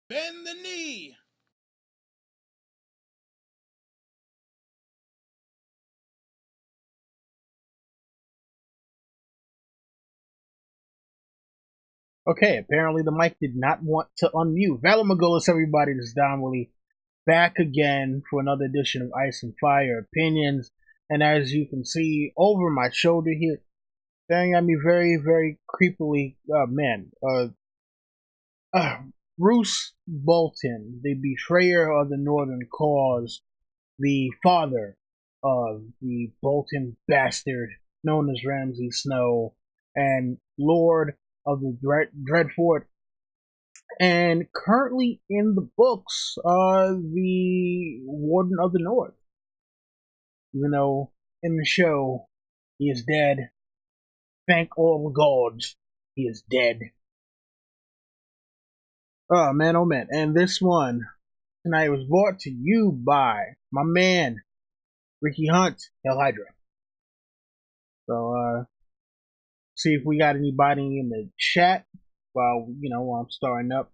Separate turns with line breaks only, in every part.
Bend the knee.
Okay, apparently the mic did not want to unmute. Valor Magolis, everybody, this is Don Willie back again for another edition of Ice and Fire Opinions. And as you can see over my shoulder here, staring at me very, very creepily, uh, Roose Bolton, the betrayer of the Northern Cause, the father of the Bolton bastard known as Ramsay Snow, and Lord of the Dreadfort, and currently in the books, the Warden of the North. Even though in the show he is dead, thank all the gods, he is dead. Oh man, and this one tonight was brought to you by my man Ricky Hunt, Hell Hydra. So see if we got anybody in the chat while I'm starting up.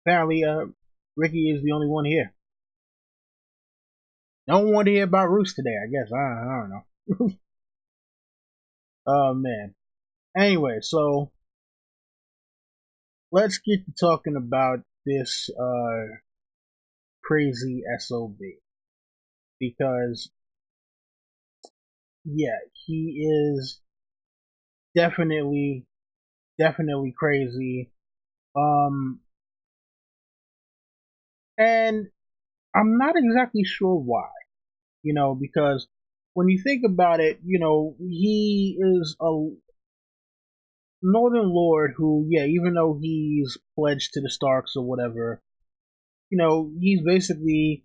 Apparently, Ricky is the only one here. No one wanted to hear about Roose today, I guess. I don't know. Oh man. Anyway, so let's get to talking about this crazy SOB. Because yeah, he is definitely crazy. And I'm not exactly sure why. Because when you think about it, he is a Northern Lord who, yeah, even though he's pledged to the Starks or whatever, he's basically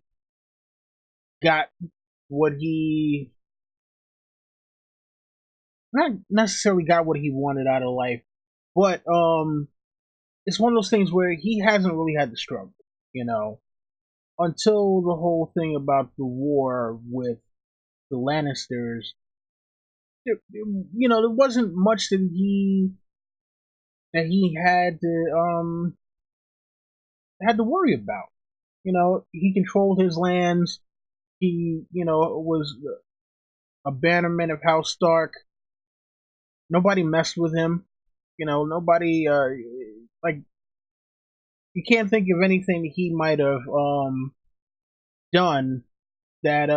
got what he not necessarily got what he wanted out of life, but it's one of those things where he hasn't really had to struggle, you know, until the whole thing about the war with the Lannisters. There wasn't much that he had to worry about. He controlled his lands. He, was a bannerman of House Stark. Nobody messed with him. Nobody like you can't think of anything that he might have done that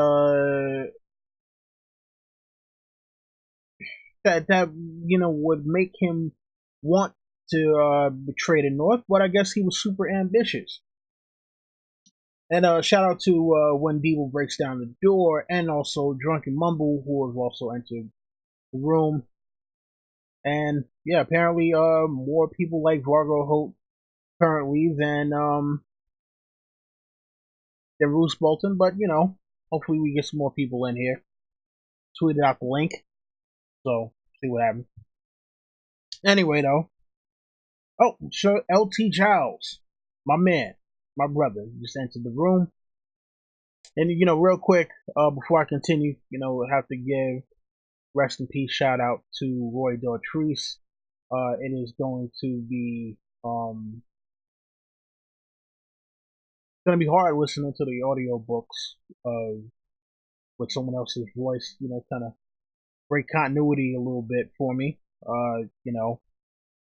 would make him want to betray the North. But I guess he was super ambitious. And shout out to when Deeble breaks down the door, and also Drunken Mumble, who has also entered the room. And yeah, apparently more people like Vargo Holt currently than Roose Bolton, but hopefully we get some more people in here. Tweeted out the link, so see what happens. Anyway, though, oh, sure, LT Giles, my man, my brother, just entered the room. And real quick, before I continue, I have to give rest in peace shout out to Roy Dotrice. It is going to be hard listening to the audio books with someone else's voice. Kind of break continuity a little bit for me.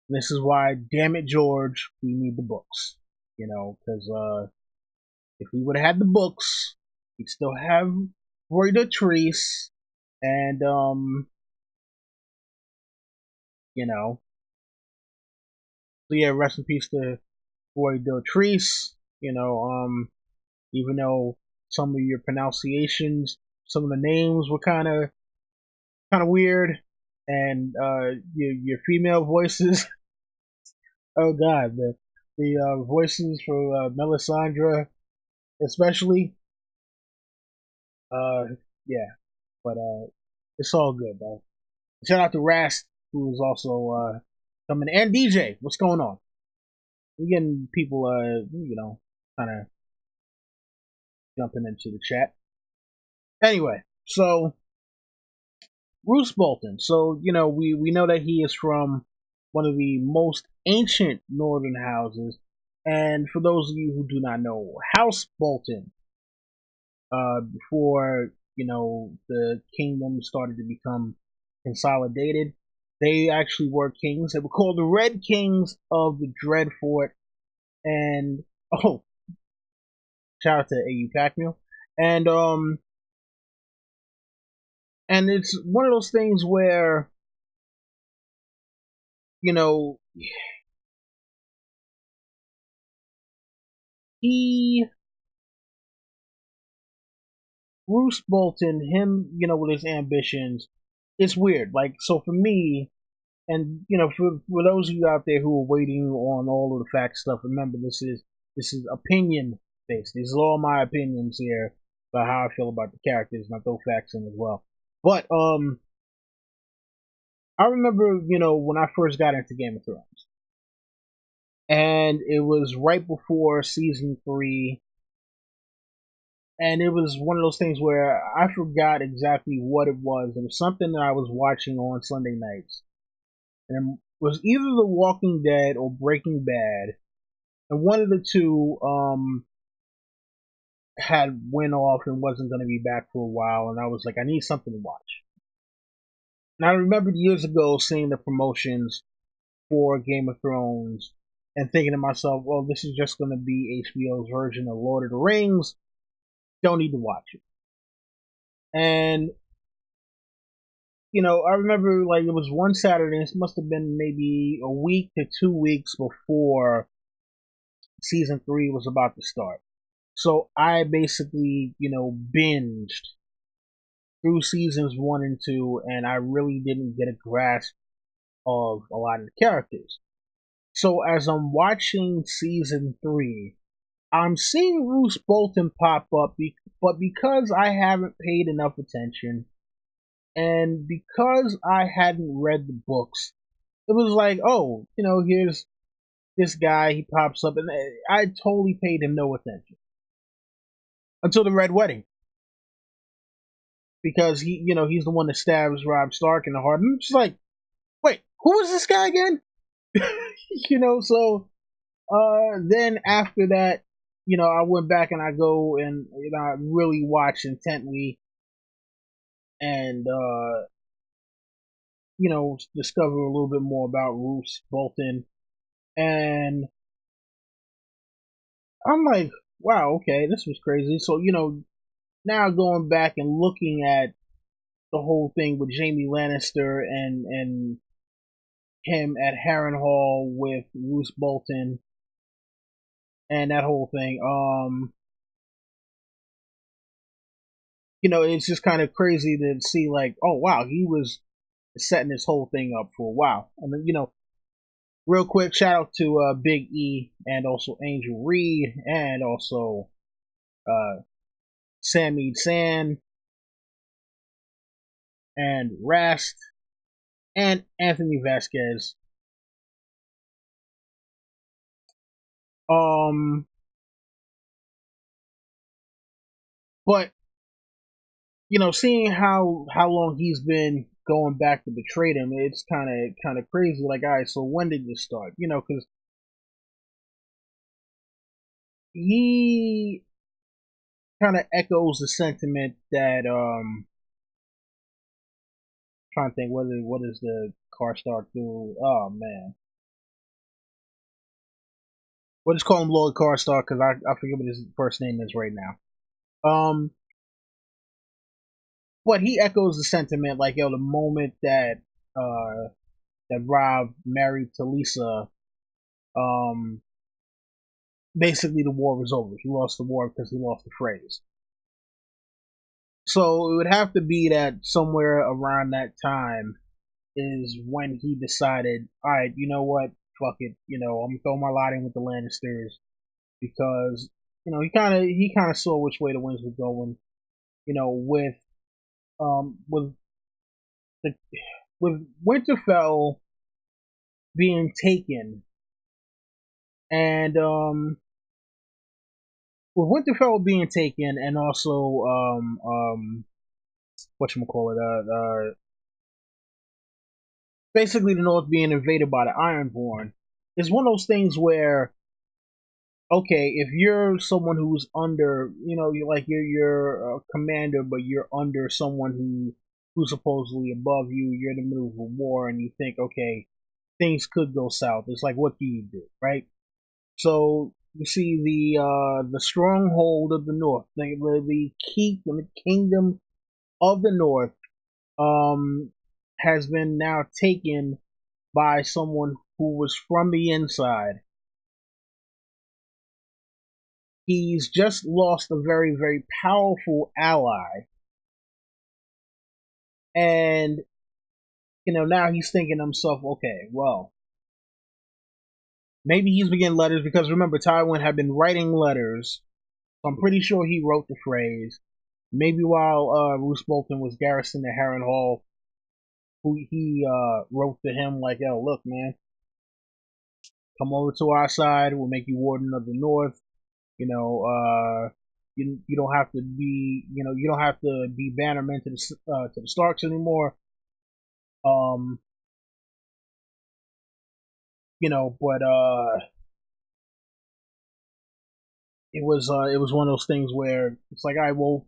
This is why, damn it, George, we need the books. Because if we would have had the books, we'd still have Roy Dotrice, and so yeah, rest in peace to Roy Dotrice. Even though some of your pronunciations, some of the names were kind of weird, and your female voices. Oh God, the voices for Melisandre, especially. Uh, yeah, but it's all good though. Shout out to Rast, who is also coming, and DJ. What's going on? We're getting people, kind of jumping into the chat. Anyway, so Roose Bolton. So we know that he is from one of the most ancient northern houses. And for those of you who do not know, House Bolton, before the kingdom started to become consolidated, they actually were kings. They were called the Red Kings of the Dreadfort, and oh, shout out to AU Pac Meal, and and it's one of those things where you know he Roose Bolton, him, with his ambitions, it's weird. Like, so for me, and for those of you out there who are waiting on all of the fact stuff, remember this is opinion based. These are all my opinions here about how I feel about the characters, and I throw facts in as well. But I remember, when I first got into Game of Thrones, and it was right before season 3, and it was one of those things where I forgot exactly what it was. It was something that I was watching on Sunday nights, and it was either The Walking Dead or Breaking Bad, and one of the two had went off and wasn't going to be back for a while, and I was like, I need something to watch. And I remembered years ago seeing the promotions for Game of Thrones and thinking to myself, well, this is just going to be HBO's version of Lord of the Rings. Don't need to watch it. And I remember like it was one Saturday. This must have been maybe a week to 2 weeks before season 3 was about to start. So I basically, binged through seasons 1 and 2, and I really didn't get a grasp of a lot of the characters. So as I'm watching season 3, I'm seeing Roose Bolton pop up, but because I haven't paid enough attention, and because I hadn't read the books, it was like, oh, here's this guy, he pops up, and I totally paid him no attention until the Red Wedding, because he's the one that stabs Robb Stark in the heart, and I'm just like, wait, who is this guy again? So then after that, I went back and I go and I really watch intently and discover a little bit more about Roose Bolton, and I'm like, wow, okay, this was crazy. So now going back and looking at the whole thing with Jaime Lannister and him at Harrenhal with Roose Bolton and that whole thing, it's just kind of crazy to see like, oh wow, he was setting this whole thing up for a while. And then, real quick, shout out to Big E and also Angel Reed and also Sammy San and Rast and Anthony Vasquez. Um, but seeing how long he's been going back to betray them, it's kind of crazy. Like, all right, so when did this start? Because he kind of echoes the sentiment that trying to think what is the Karstark do? Oh man, we'll just call him Lord Karstark because I forget what his first name is right now. But he echoes the sentiment like, yo, the moment that Robb married Talisa, um, basically the war was over. He lost the war because he lost the phrase. So it would have to be that somewhere around that time is when he decided, all right, you know what, fuck it, I'm gonna throw my lot in with the Lannisters because he kind of saw which way the winds were going, with with the with Winterfell being taken, and with Winterfell being taken, and also whatchamacallit, basically the North being invaded by the Ironborn, is one of those things where okay, if you're someone who's under, you're a commander, but you're under someone who's supposedly above you. You're in the middle of a war, and you think, okay, things could go south. It's like, what do you do, right? So you see the stronghold of the North, the keep, the kingdom of the North, um, has been now taken by someone who was from the inside. He's just lost a very, very powerful ally, and now he's thinking to himself, okay, well, maybe he's been getting letters because remember, Tywin had been writing letters. So I'm pretty sure he wrote the phrase. Maybe while Roose Bolton was garrisoned at Harrenhal, who he wrote to him like, "Yo, look, man, come over to our side. We'll make you warden of the North. You know, you don't have to be, you don't have to be bannerman to the Starks anymore. Um, but it was one of those things where it's like, I well,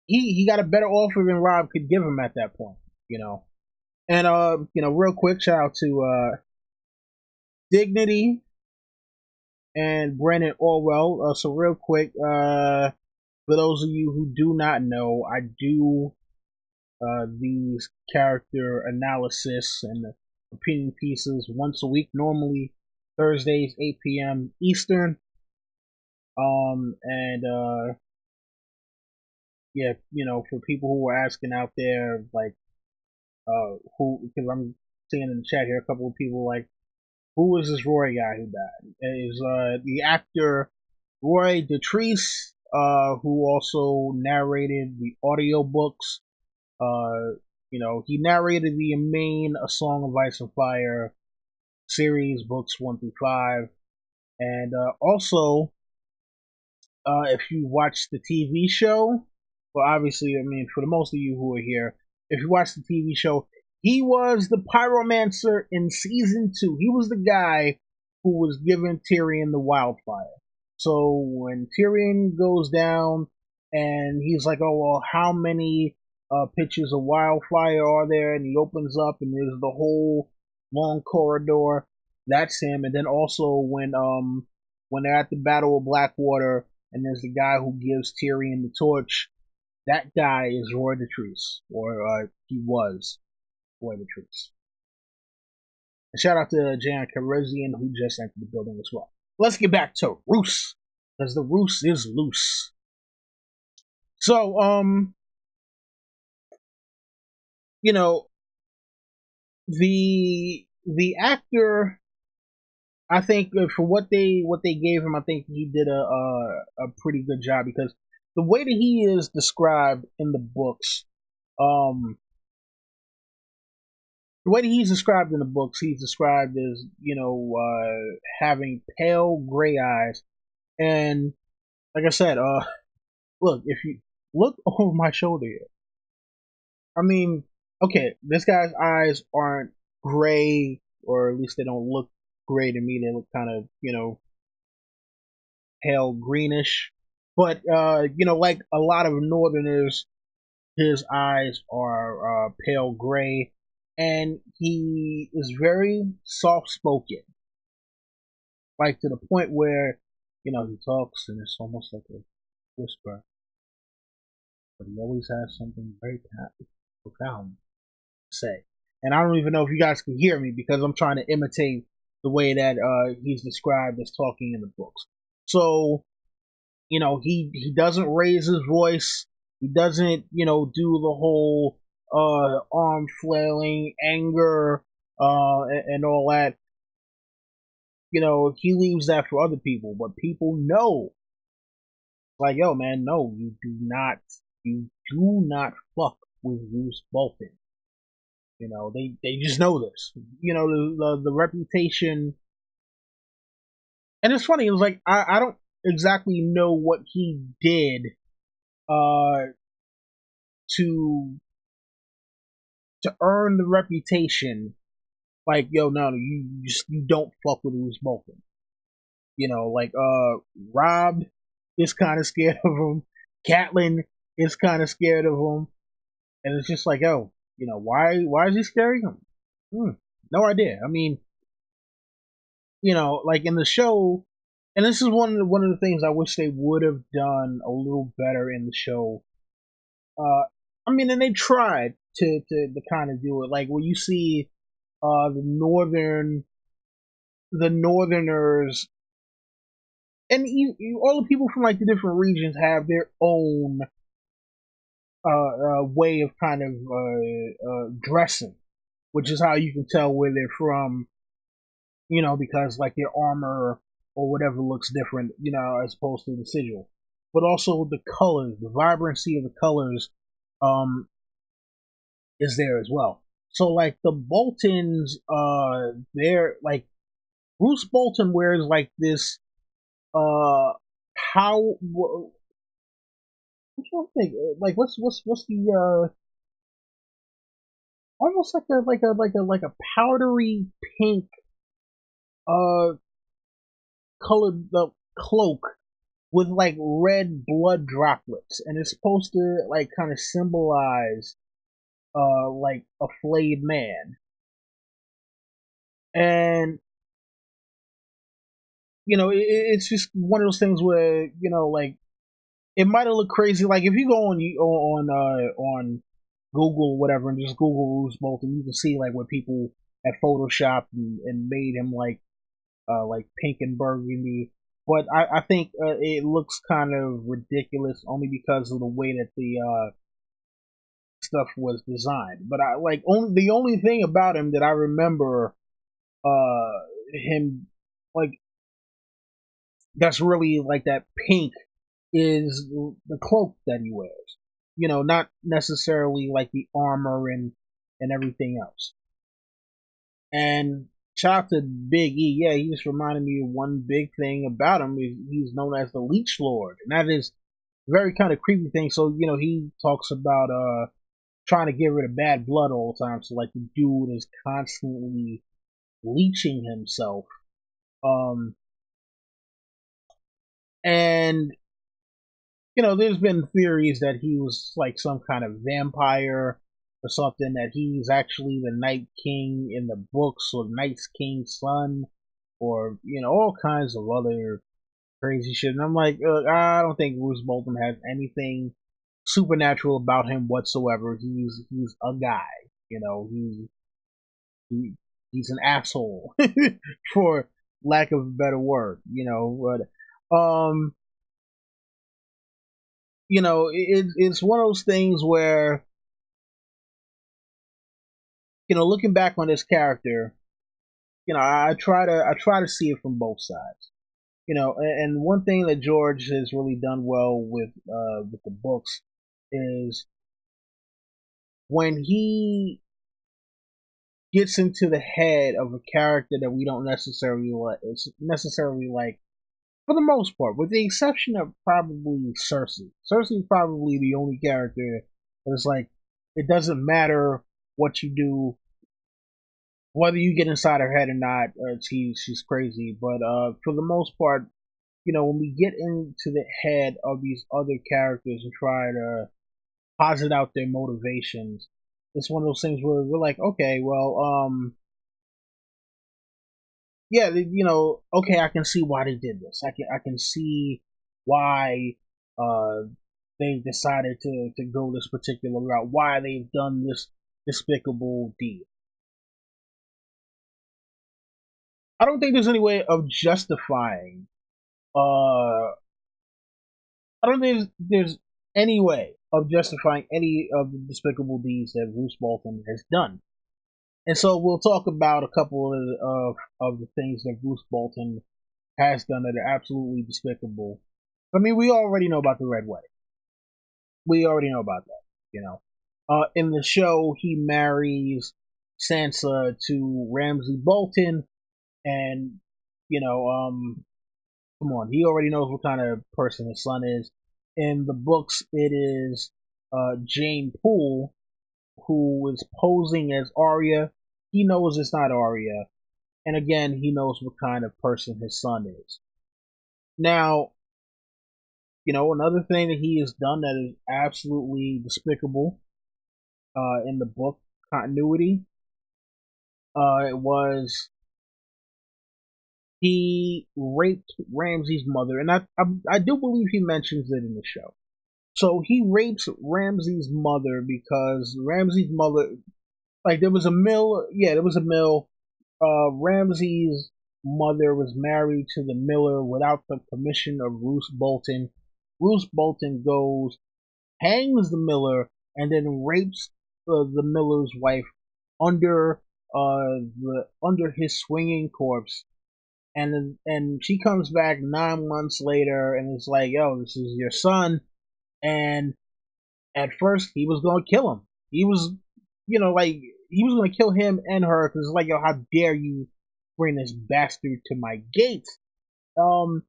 he got a better offer than Robb could give him at that point, you know. And real quick, shout out to Dignity and Brandon Orwell. So real quick, for those of you who do not know, I do these character analysis and opinion pieces once a week, normally Thursdays, 8 p.m. Eastern. And yeah, for people who are asking out there, like, who, because I'm seeing in the chat here a couple of people like, who was this Roy guy who died? It is the actor Roy Detrice, who also narrated the audiobooks. He narrated the main A Song of Ice and Fire series, books 1 through 5. And also, if you watch the TV show, well, obviously, I mean, for the most of you who are here, if you watch the TV show, he was the pyromancer in season 2. He was the guy who was giving Tyrion the wildfire. So when Tyrion goes down and he's like, oh, well, how many pitches of wildfire are there? And he opens up and there's the whole long corridor. That's him. And then also when they're at the Battle of Blackwater and there's the guy who gives Tyrion the torch, that guy is Roy Detrice, or he was Roy Detrice. And shout out to Jan Carizian, who just entered the building as well. Let's get back to Roose, because the Roose is loose. So, the actor, I think for what they gave him, I think he did a pretty good job, because the way that he is described in the books, the way that he's described in the books, he's described as having pale gray eyes, and like I said, look, if you look over my shoulder here, I mean, okay, this guy's eyes aren't gray, or at least they don't look gray to me. They look kind of pale greenish, but like a lot of Northerners, his eyes are pale gray, and he is very soft spoken, like to the point where he talks and it's almost like a whisper, but he always has something very profound to say. And I don't even know if you guys can hear me because I'm trying to imitate the way that he's described as talking in the books. So he doesn't raise his voice. He doesn't do the whole arm flailing, anger, and all that. He leaves that for other people, but people know, like, yo, man, no, you do not fuck with Roose Bolton. They just know this. The reputation, and it's funny. It was like I don't exactly know what he did uh to earn the reputation. Like, yo, no, you don't fuck with Roose Bolton. Like Robb is kind of scared of him. Catelyn is kind of scared of him, and it's just like, oh, why is he scaring him? Hmm, no idea. I mean, like in the show, and this is one of the things I wish they would have done a little better in the show. I mean, and they tried to kind of do it, like when you see the Northerners, and all the people from like the different regions have their own way of kind of dressing, which is how you can tell where they're from, because like their armor or whatever looks different, as opposed to the sigil. But also the colors, the vibrancy of the colors, um, is there as well. So like the Boltons, they're like Roose Bolton wears like this how I'm trying to think, like what's the almost like a powdery pink uh colored cloak with like red blood droplets, and it's supposed to like kind of symbolize like a flayed man. And it's just one of those things where like it might have looked crazy. Like if you go on Google or whatever and just Google Roose Bolton, you can see like what people have photoshopped and made him like pink and burgundy. But I think it looks kind of ridiculous only because of the way that the stuff was designed. But I like only the only thing about him that I remember him like that's really like that pink is the cloak that he wears. Not necessarily like the armor and everything else. And shout out to Big E. Yeah, he just reminded me of one big thing about him. He's known as the Leech Lord, and that is very kind of creepy thing. So he talks about trying to get rid of bad blood all the time. So like the dude is constantly leeching himself. Um, and there's been theories that he was like some kind of vampire or something, that he's actually the Night King in the books, or Night King's son, or, all kinds of other crazy shit. And I'm like, I don't think Roose Bolton has anything supernatural about him whatsoever. He's a guy, he he's an asshole, for lack of a better word, but it's one of those things where, looking back on this character, I try to see it from both sides. And one thing that George has really done well with the books is when he gets into the head of a character that we don't necessarily like, for the most part, with the exception of probably Cersei. Cersei is probably the only character that is like, it doesn't matter what you do, whether you get inside her head or not. She's crazy. But for the most part, when we get into the head of these other characters and try to posit out their motivations, it's one of those things where we're like, okay, well, yeah, okay, I can see why they did this. I can see why uh they decided to go this particular route, why they've done this despicable deed. I don't think there's any way of justifying. I don't think there's any way of justifying any of the despicable deeds that Roose Bolton has done. And so we'll talk about a couple of the things that Roose Bolton has done that are absolutely despicable. I mean, we already know about the Red Wedding. We already know about that. In the show, he marries Sansa to Ramsay Bolton, and come on, he already knows what kind of person his son is. In the books, it is Jane Poole who is posing as Arya. He knows it's not Arya, and again, he knows what kind of person his son is. Now, another thing that he has done that is absolutely despicable in the book continuity, it was he raped Ramsay's mother, and I do believe he mentions it in the show. So he rapes Ramsay's mother because Ramsay's mother, like, there was a mill. Yeah, there was a mill. Ramsay's mother was married to the miller without the permission of Roose Bolton. Roose Bolton goes, hangs the miller, and then rapes the miller's wife under under his swinging corpse. And she comes back 9 months later and is like, "Yo, this is your son." And at first, he was gonna kill him. He was, like, he was gonna kill him and her because it's like, "Yo, how dare you bring this bastard to my gate?" Um,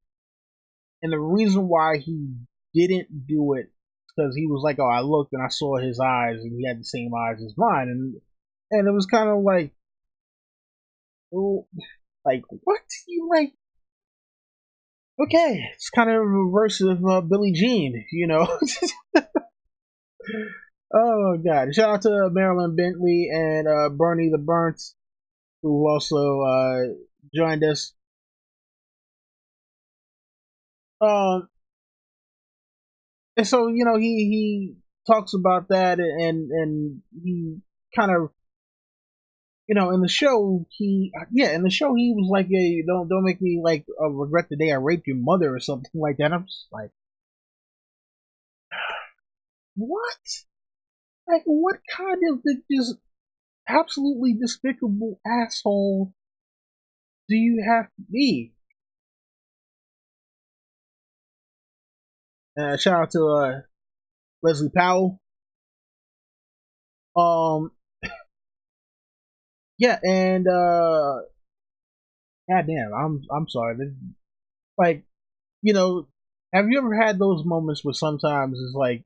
and the reason why he didn't do it because he was like, "Oh, I looked and I saw his eyes, and he had the same eyes as mine," and it was kind of like, oh, like, what? You like? Okay, it's kind of a reverse of Billie Jean. Oh god! Shout out to Marilyn Bentley and Bernie the Burnt, who also joined us. Um, and so he talks about that, and he kind of, in the show in the show he was like, "Yeah, don't make me like regret the day I raped your mother," or something like that. I'm just like, what? Like, what kind of just absolutely despicable asshole do you have to be? Shout out to Leslie Powell. Um, yeah, and goddamn, I'm sorry. Like, you know, have you ever had those moments where sometimes it's like,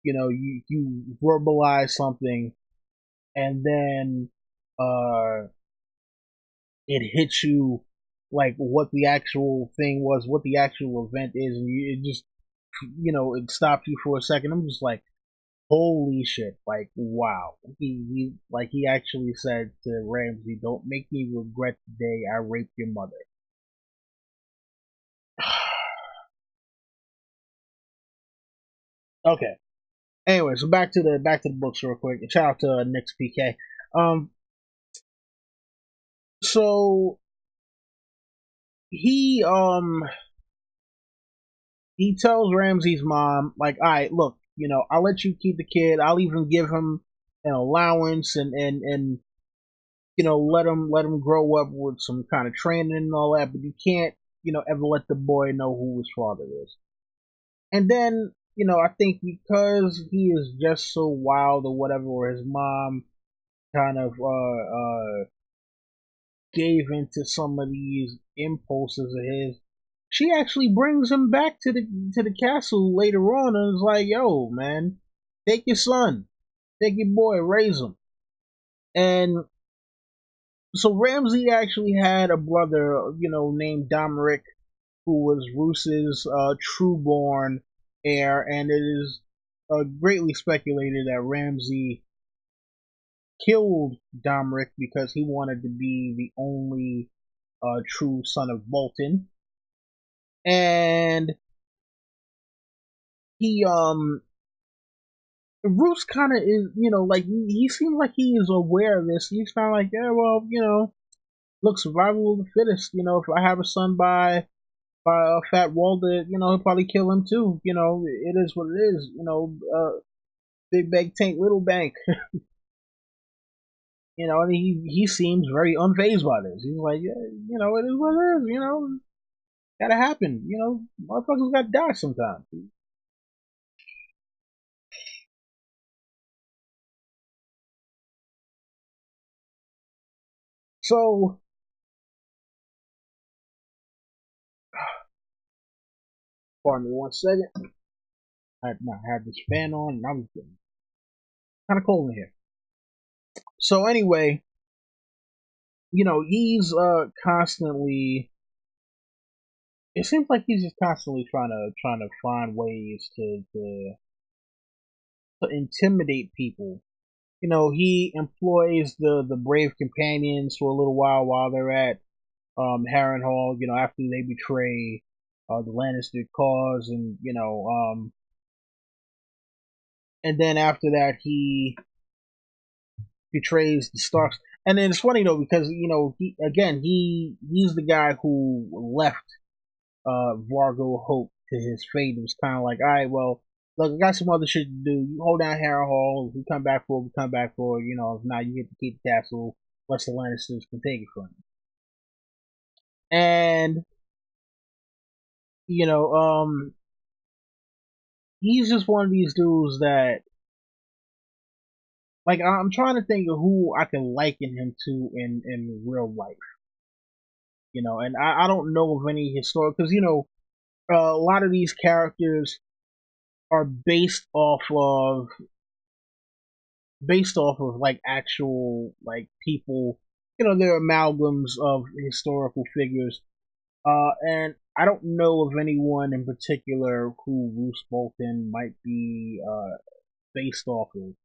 you verbalize something and then uh it hits you like what the actual thing was, what the actual event is, and it just, it stops you for a second. I'm just like, holy shit! Like, wow. He actually said to Ramsay, "Don't make me regret the day I raped your mother." Okay. Anyway, so back to the books real quick. Shout out to Nick's PK. Um, so he um he tells Ramsay's mom, like, "All right, look, I'll let you keep the kid. I'll even give him an allowance, and let him grow up with some kind of training and all that, but you can't, ever let the boy know who his father is." And then, I think because he is just so wild or whatever, or his mom kind of gave into some of these impulses of his, she actually brings him back to the castle later on and is like, "Yo, man, take your son, take your boy, raise him." And so Ramsay actually had a brother, named Domeric, who was Roose's true-born heir, and it is greatly speculated that Ramsay killed Domeric because he wanted to be the only true son of Bolton. And he Roose kind of is, like, he seems like he is aware of this. He's kind of like, "Yeah, well, look, survival of the fittest. If I have a son by Fat Walder, he'll probably kill him too. It is what it is. Big bank taint little bank." And he seems very unfazed by this. He's like, "Yeah, it is what it is. Gotta happen. Motherfuckers gotta die sometimes." So, pardon me 1 second. I had this fan on, and I was getting kind of cold in here. So anyway, he's constantly it seems like he's just constantly trying to find ways to intimidate people. He employs the brave companions for a little while they're at Harrenhal. After they betray the Lannister cause, and then after that he betrays the Starks. And then it's funny though because he's the guy who left Vargo Hope to his fate. It was kind of like, all right, well, look, I got some other shit to do. You hold down Harrenhal. If we come back for it, we come back for it. If not, you get to keep the castle. Unless the Lannisters can take it from you. And you know, he's just one of these dudes that, like, I'm trying to think of who I can liken him to in real life. And I don't know of any historic because a lot of these characters are based off of like actual like people. They're amalgams of historical figures. And I don't know of anyone in particular who Roose Bolton might be based off of.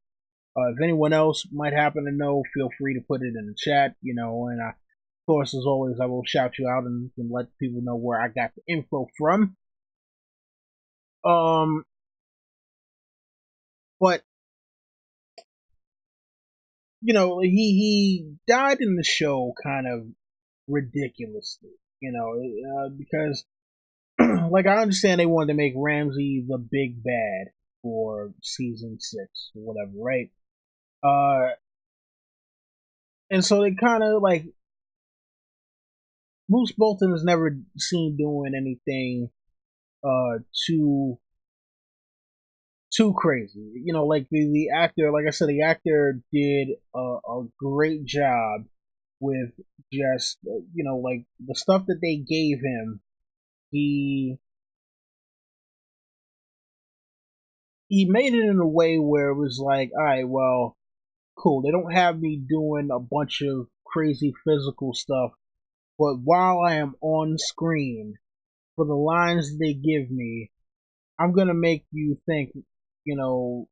If anyone else might happen to know, feel free to put it in the chat. And of course, as always, I will shout you out and let people know where I got the info from. But he died in the show kind of ridiculously. Because like I understand they wanted to make Ramsay the big bad for season 6 or whatever, right? And so they kind of like Roose Bolton is never seen doing anything too crazy. Like the actor, like I said, the actor did a great job with just like the stuff that they gave him. He made it in a way where it was like, all right, well, cool. They don't have me doing a bunch of crazy physical stuff, but while I am on screen, for the lines they give me, I'm gonna make you think, you know,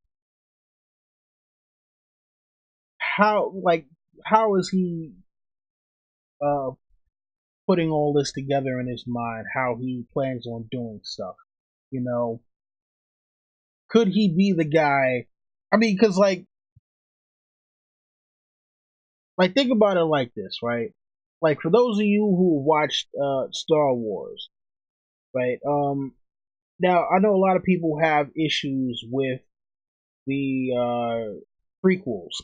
how like how is he uh putting all this together in his mind? How he plans on doing stuff? You know, could he be the guy? I mean, because like think about it like this, right? Like for those of you who watched Star Wars, right? Now I know a lot of people have issues with the prequels,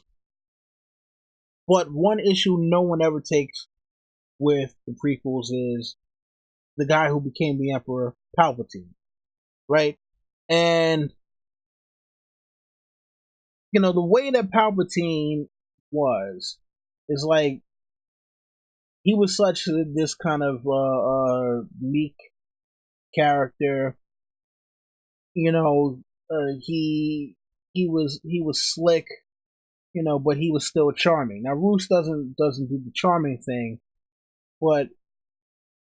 but one issue no one ever takes with the prequels is the guy who became the Emperor, Palpatine, right? And the way that Palpatine was is like he was such this kind of meek character. You know, he was slick, but he was still charming. Now Roose doesn't do the charming thing, but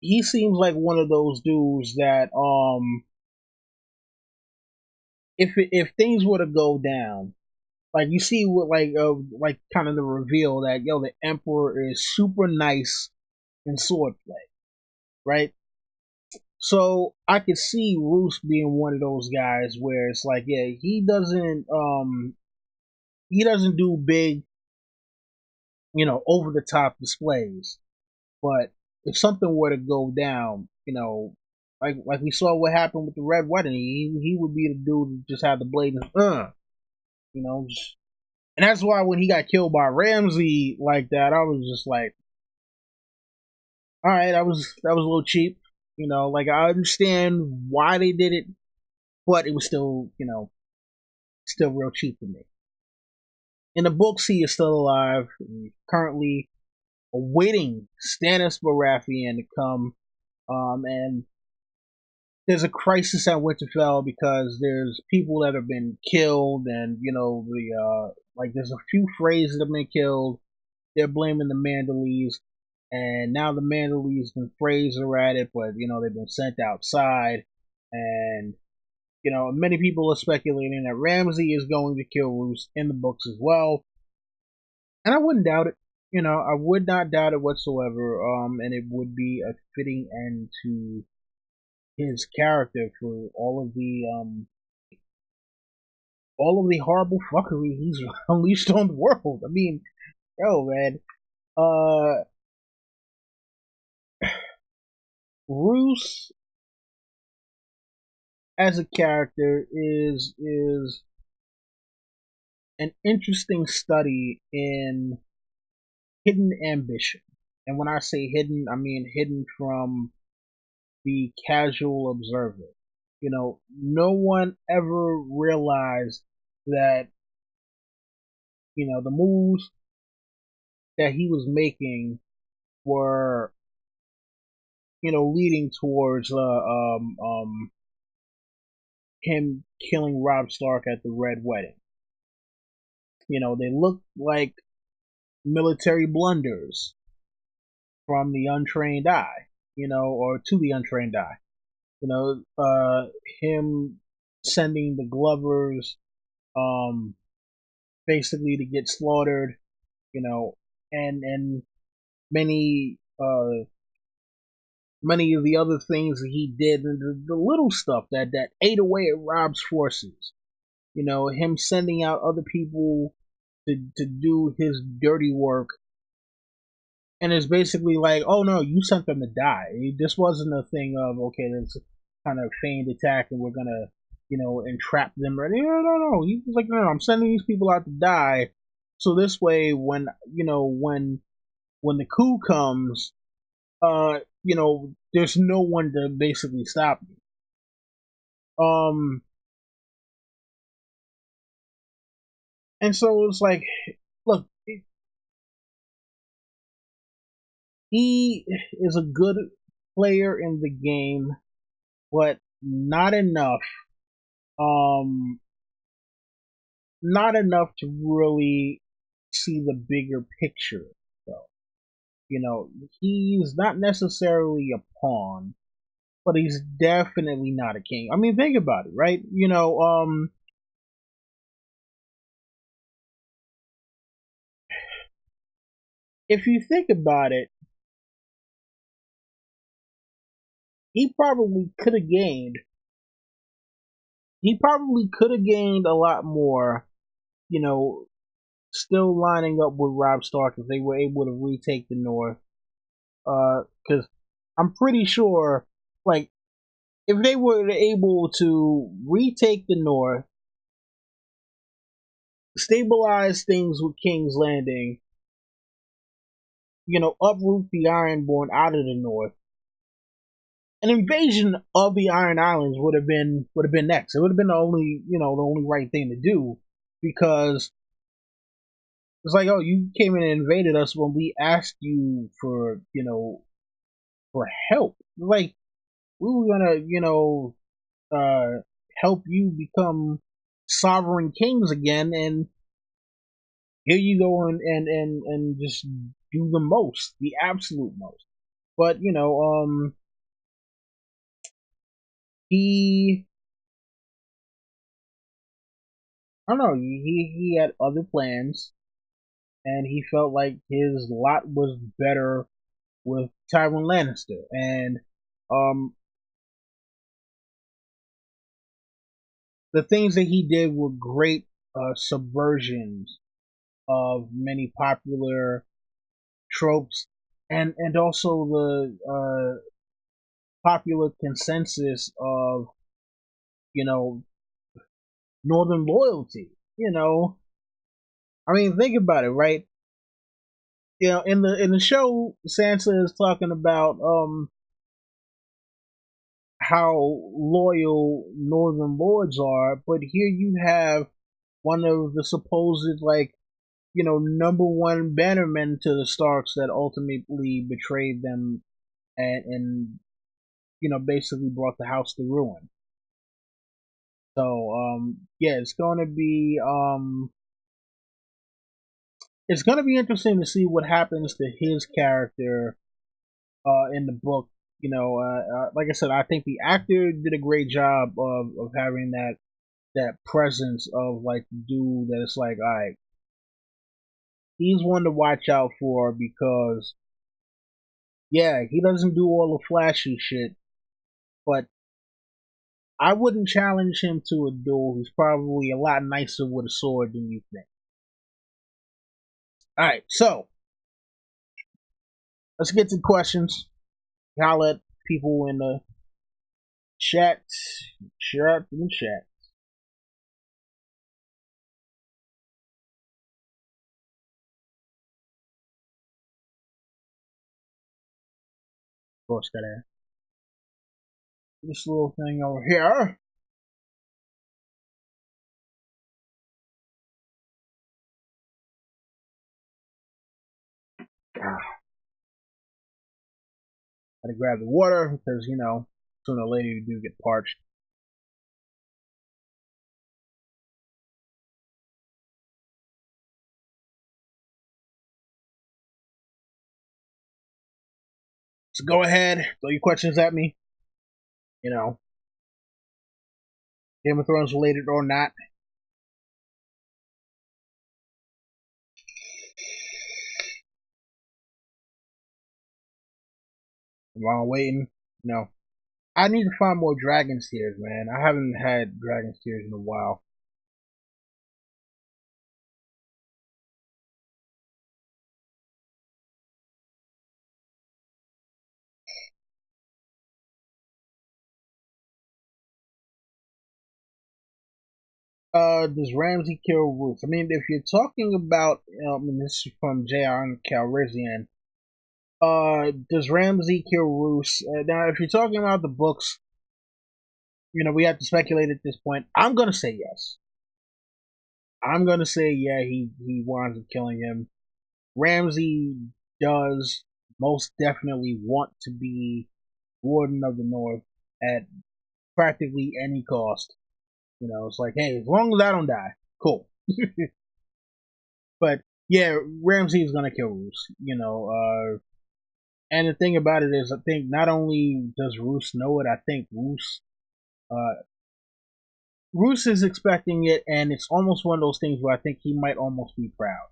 he seems like one of those dudes that if things were to go down, like you see what like kind of the reveal that the Emperor is super nice in swordplay, right? So I could see Roose being one of those guys where it's like, yeah, he doesn't do big, over the top displays. But if something were to go down, like we saw what happened with the Red Wedding, he would be the dude who just had the blade and and that's why when he got killed by Ramsay like that, I was just like, all right, that was a little cheap. Like I understand why they did it, but it was still real cheap to me. In the books, he is still alive, currently awaiting Stannis Baratheon to come. And there's a crisis at Winterfell because there's people that have been killed, and the like there's a few Freys that have been killed. They're blaming the Mandalese. and now the Manderleys and Freys are at it, but they've been sent outside, and many people are speculating that Ramsay is going to kill Roose in the books as well, and I wouldn't doubt it. I would not doubt it whatsoever. And it would be a fitting end to his character for all of the horrible fuckery he's unleashed on the world. I mean, yo, man, uh, Roose as a character is an interesting study in hidden ambition. And when I say hidden, I mean hidden from the casual observer. No one ever realized that, the moves that he was making were, leading towards him killing Robb Stark at the Red Wedding. They looked like military blunders from the untrained eye, or to the untrained eye. Him sending the Glovers, basically to get slaughtered, and many many of the other things that he did, and the little stuff that ate away at Robb's forces. Him sending out other people to do his dirty work, and it's basically like, oh no, you sent them to die. This wasn't a thing of, okay, this kind of feigned attack and we're gonna, entrap them. No, no, no. He was like, no, no, I'm sending these people out to die, so this way, when the coup comes, there's no one to basically stop me. And so it's like, look, he is a good player in the game, but not enough. Um, not enough to really see the bigger picture. Though, he's not necessarily a pawn, but he's definitely not a king. I mean, think about it, right? If you think about it, he probably could have gained. He probably could have gained a lot more, you know, still lining up with Robb Stark if they were able to retake the North. Because I'm pretty sure, like, if they were able to retake the North, stabilize things with King's Landing, uproot the Ironborn out of the North, an invasion of the Iron Islands would have been next. It would have been the only right thing to do, because it's like, oh, you came in and invaded us when we asked you for help. Like, we were gonna help you become sovereign kings again, and here you go and just do the absolute most. But he I don't know, he had other plans, and he felt like his lot was better with Tywin Lannister, and um the things that he did were great subversions of many popular tropes, and also the popular consensus of you know northern loyalty. I mean, think about it, right? In the show, Sansa is talking about how loyal northern lords are, but here you have one of the supposed, like, number one bannermen to the Starks that ultimately betrayed them, and basically brought the house to ruin. So yeah, it's going to be it's gonna be interesting to see what happens to his character in the book. Like I said, I think the actor did a great job of having that presence of like the dude that it's like, all right, he's one to watch out for because yeah, he doesn't do all the flashy shit, but I wouldn't challenge him to a duel. He's probably a lot nicer with a sword than you think. All right, so let's get to questions. I'll let people in the chat, in the chat. Of course, gotta this little thing over here. Ah, gotta grab the water because sooner or later you do get parched. So go ahead, throw your questions at me. You know, Game of Thrones related or not. While I'm waiting, I need to find more dragon tears, man. I haven't had dragon tears in a while. Does Ramsay kill Roose? I mean, if you're talking about, this is from J.R. and Calrissian. Does Ramsay kill Roose? Now, if you're talking about the books, we have to speculate at this point. I'm gonna say yes. I'm gonna say yeah. He winds up killing him. Ramsay does most definitely want to be Warden of the North at practically any cost. It's like, hey, as long as I don't die, cool. But yeah, Ramsay is gonna kill Roose. And the thing about it is, I think not only does Roose know it, I think uh, Roose is expecting it, and it's almost one of those things where I think he might almost be proud.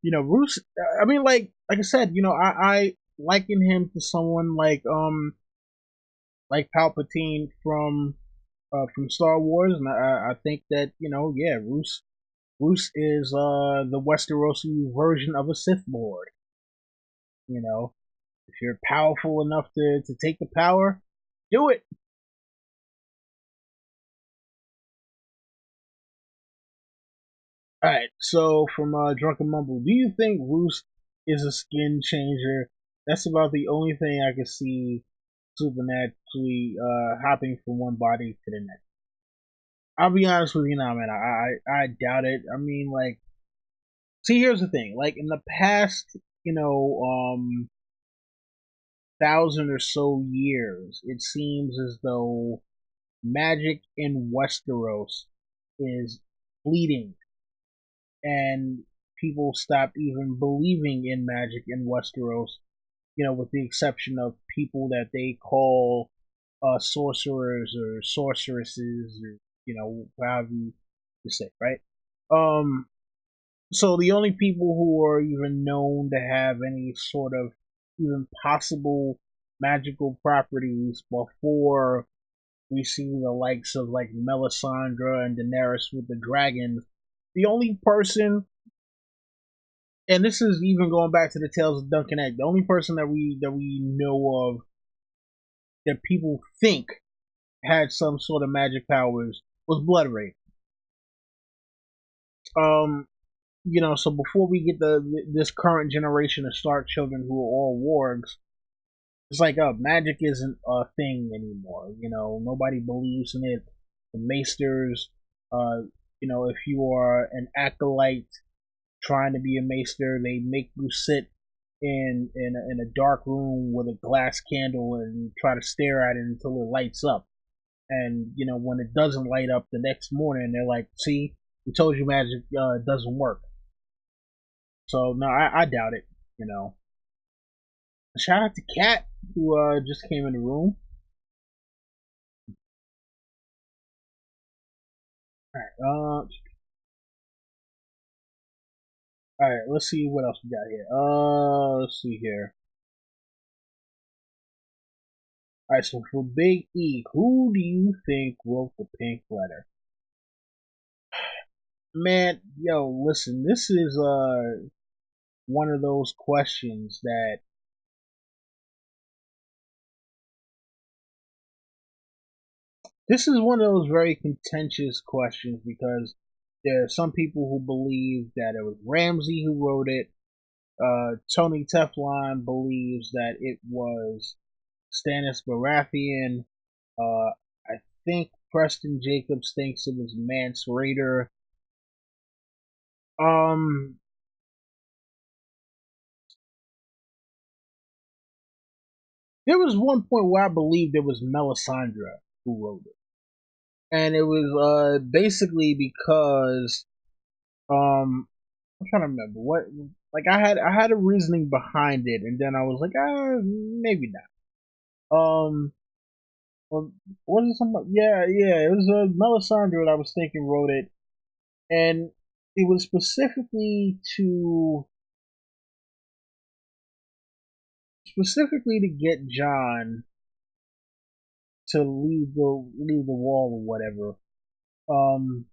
Roose. I mean, like I said, I liken him to someone like Palpatine from Star Wars, and I think that yeah, Roose is the Westerosi version of a Sith Lord. If you're powerful enough to take the power, do it. All right. So from Drunken Mumble, do you think Roose is a skin changer? That's about the only thing I can see supernaturally hopping from one body to the next. I'll be honest with you now, man. I doubt it. I mean, like, see, here's the thing. Like in the past, thousand or so years, it seems as though magic in Westeros is fleeting, and people stop even believing in magic in Westeros. With the exception of people that they call sorcerers or sorceresses, or however you say, right? Um, so the only people who are even known to have any sort of even possible magical properties before we see the likes of like Melisandre and Daenerys with the dragons. The only person, and this is even going back to the Tales of Duncan Egg, the only person that we know of that people think had some sort of magic powers was Bloodraven. Um, so before we get this current generation of Stark children who are all wargs, it's like, magic isn't a thing anymore. Nobody believes in it. The Maesters, if you are an acolyte trying to be a Maester, they make you sit in a dark room with a glass candle and try to stare at it until it lights up. And when it doesn't light up the next morning, they're like, "See, we told you magic doesn't work." So no, I doubt it. You know. Shout out to Kat who just came in the room. All right. Let's see what else we got here. Let's see here. All right. So for Big E, who do you think wrote the Pink Letter? Man, yo, listen. This is one of those questions that this is one of those very contentious questions because there are some people who believe that it was Ramsay who wrote it. Tony Teflon believes that it was Stannis Baratheon. I think Preston Jacobs thinks it was Mance Raider. Um, there was one point where I believed it was Melisandre who wrote it, and it was basically because I'm trying to remember what like I had a reasoning behind it, and then I was like, maybe not. Well, was it something? Yeah, yeah, it was Melisandre that I was thinking wrote it, and it was specifically to get John to leave the wall or whatever. Um,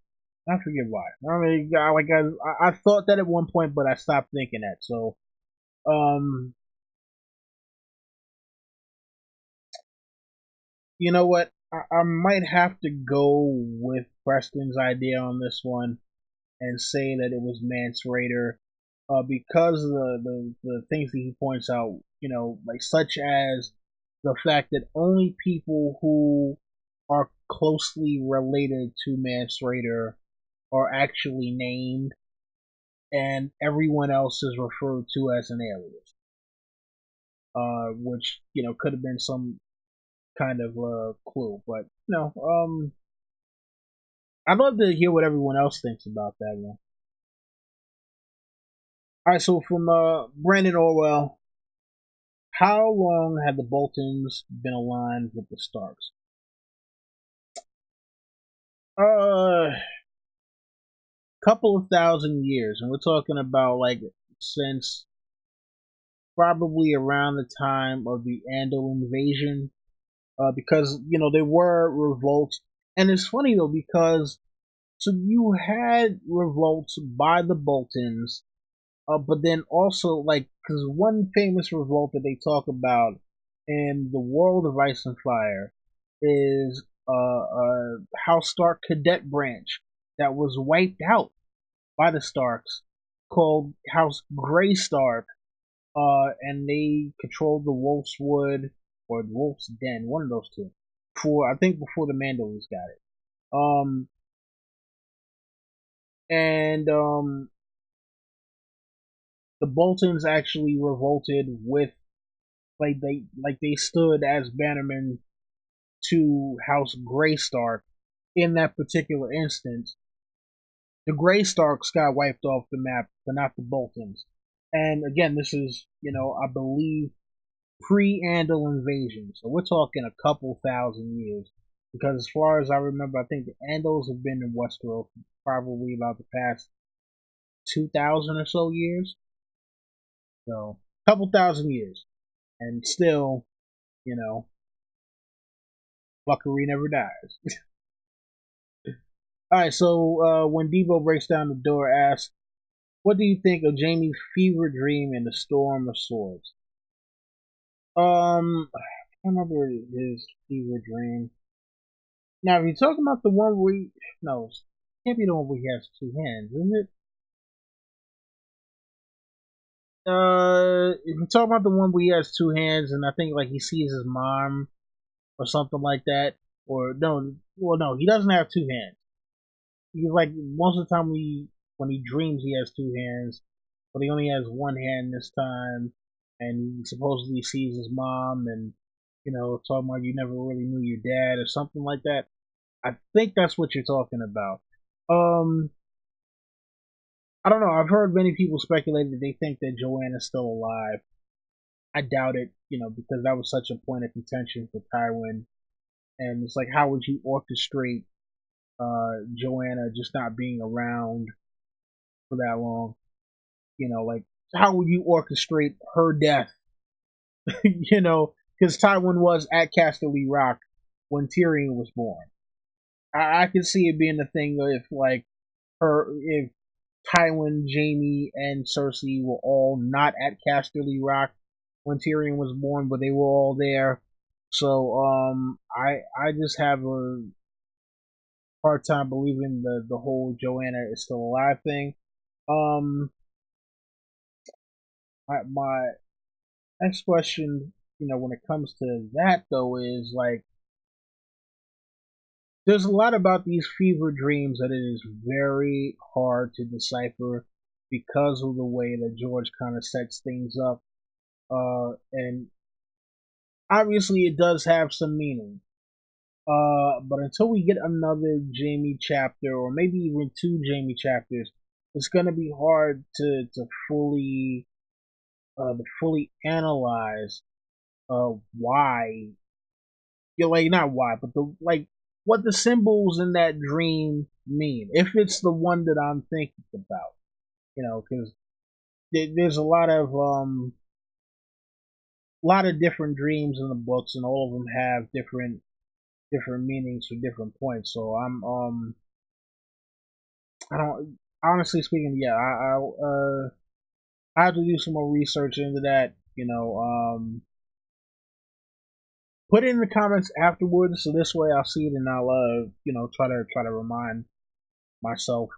I forget why. I mean, I thought that at one point, but I stopped thinking that. So, um, you know what? I might have to go with Preston's idea on this one and say that it was Mance Raider, because of the things that he points out, like such as the fact that only people who are closely related to Mance Raider are actually named, and everyone else is referred to as an alias, which could have been some kind of clue, but I'd love to hear what everyone else thinks about that one. All right, so from Brandon Orwell, how long have the Boltons been aligned with the Starks? Uh, couple of thousand years, and we're talking about like since probably around the time of the Andal invasion. Because there were revolts, and it's funny though because so you had revolts by the Boltons, but then also like because one famous revolt that they talk about in the World of Ice and Fire is House Stark cadet branch that was wiped out by the Starks, called House Grey Stark, and they controlled the Wolf's Wood or the Wolf's Den, one of those two. Before the Mandalorians got it. Um, and the Boltons actually revolted with they stood as bannermen to House Grey Stark in that particular instance. The Grey Starks got wiped off the map, but not the Boltons. And again, this is, I believe pre-Andal invasion. So we're talking a couple thousand years. Because as far as I remember, I think the Andals have been in Westeros for probably about the past 2,000 or so years. So, a couple thousand years. And still, you know, fuckery never dies. Alright, so when Debo breaks down the door, asks, what do you think of Jamie's fever dream in the Storm of Swords? I can't remember his fever dream. Now, if you're talking about the one where no, it can't be the one where he has two hands, is it? If you're talking about the one where he has two hands, and I think like he sees his mom or something like that, or no, well, no, he doesn't have two hands. He's like most of the time when he dreams he has two hands, but he only has one hand this time, and he supposedly sees his mom, and talking about you never really knew your dad or something like that. I think that's what you're talking about. Um, I don't know. I've heard many people speculate that they think that Joanna's still alive. I doubt it, because that was such a point of contention for Tywin. And it's like, how would you orchestrate Joanna just not being around for that long? Like, how would you orchestrate her death? Because Tywin was at Casterly Rock when Tyrion was born. I could see it being a thing if like if Tywin, Jaime, and Cersei were all not at Casterly Rock when Tyrion was born, but they were all there. So I just have a hard time believing the whole Joanna is still alive thing. Um, my next question, when it comes to that though, is like there's a lot about these fever dreams that it is very hard to decipher because of the way that George kind of sets things up. And obviously it does have some meaning. But until we get another Jamie chapter, or maybe even two Jamie chapters, it's gonna be hard to fully analyze why, like not why, but the like what the symbols in that dream mean. If it's the one that I'm thinking about, because there's a lot of different dreams in the books, and all of them have different meanings for different points. So I don't honestly speaking, yeah, I have to do some more research into that. Put it in the comments afterwards, so this way I'll see it and I'll try to remind myself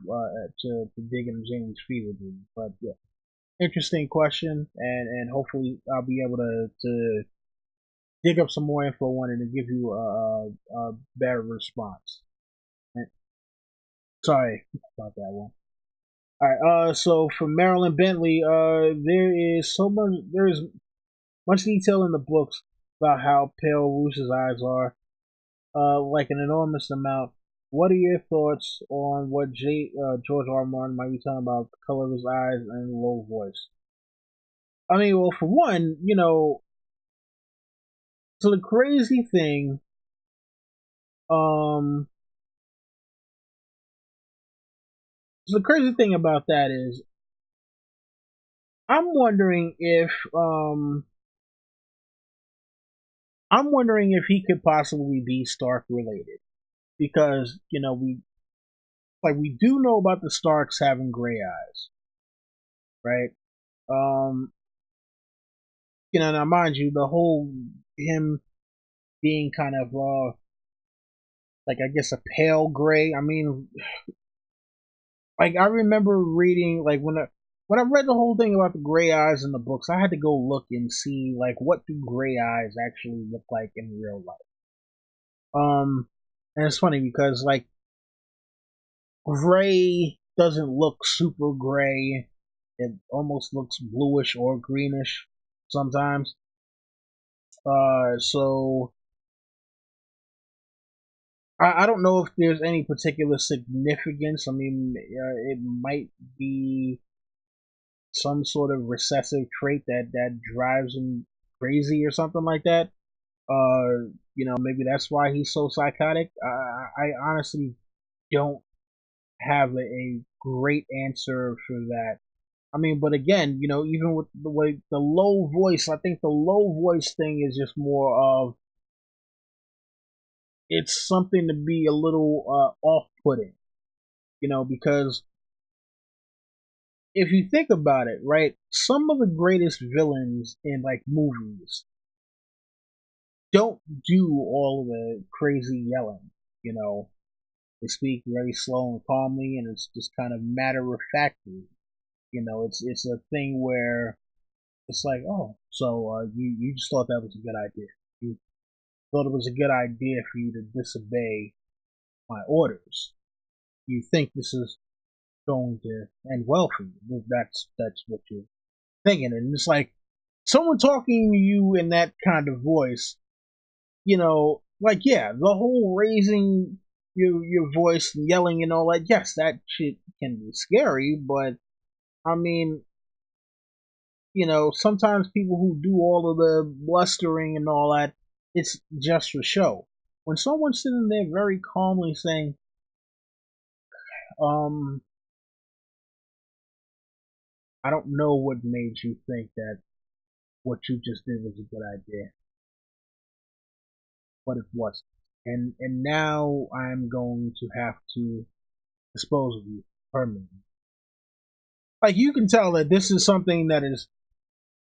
to dig into James Fever Dream. But yeah, interesting question, and hopefully I'll be able to dig up some more info on it and give you a better response. Sorry about that one. All right. So for Marilyn Bentley, there is much detail in the books about how pale Roose's eyes are, like an enormous amount. What are your thoughts on what George R. R. Martin might be talking about the color of his eyes and low voice? I mean, well, for one, so the crazy thing, um, so the crazy thing about that is, I'm wondering if, I'm wondering if he could possibly be Stark related, because we do know about the Starks having gray eyes, right? Um, now mind you, the whole him being kind of like I guess a pale gray. I mean, like I remember reading like when I read the whole thing about the gray eyes in the books, I had to go look and see like what do gray eyes actually look like in real life. And it's funny because like gray doesn't look super gray. It almost looks bluish or greenish sometimes. So I don't know if there's any particular significance. I mean, it might be some sort of recessive trait that drives him crazy or something like that. Maybe that's why he's so psychotic. I honestly don't have a great answer for that. I mean, but again, even with the way the low voice, I think the low voice thing is just more of it's something to be a little off-putting, because if you think about it, right, some of the greatest villains in like movies don't do all of the crazy yelling. You know, they speak very slow and calmly, and it's just kind of matter of factly. It's a thing where it's like, oh, so you just thought that was a good idea. You thought it was a good idea for you to disobey my orders. You think this is going to end well for you. That's what you're thinking, and it's like someone talking to you in that kind of voice. Like yeah, the whole raising your voice and yelling and all that. Yes, that shit can be scary, but I mean, sometimes people who do all of the blustering and all that, it's just for show. When someone's sitting there very calmly saying, um, I don't know what made you think that what you just did was a good idea, but it wasn't. And now I'm going to have to dispose of you permanently. Like you can tell that this is something that is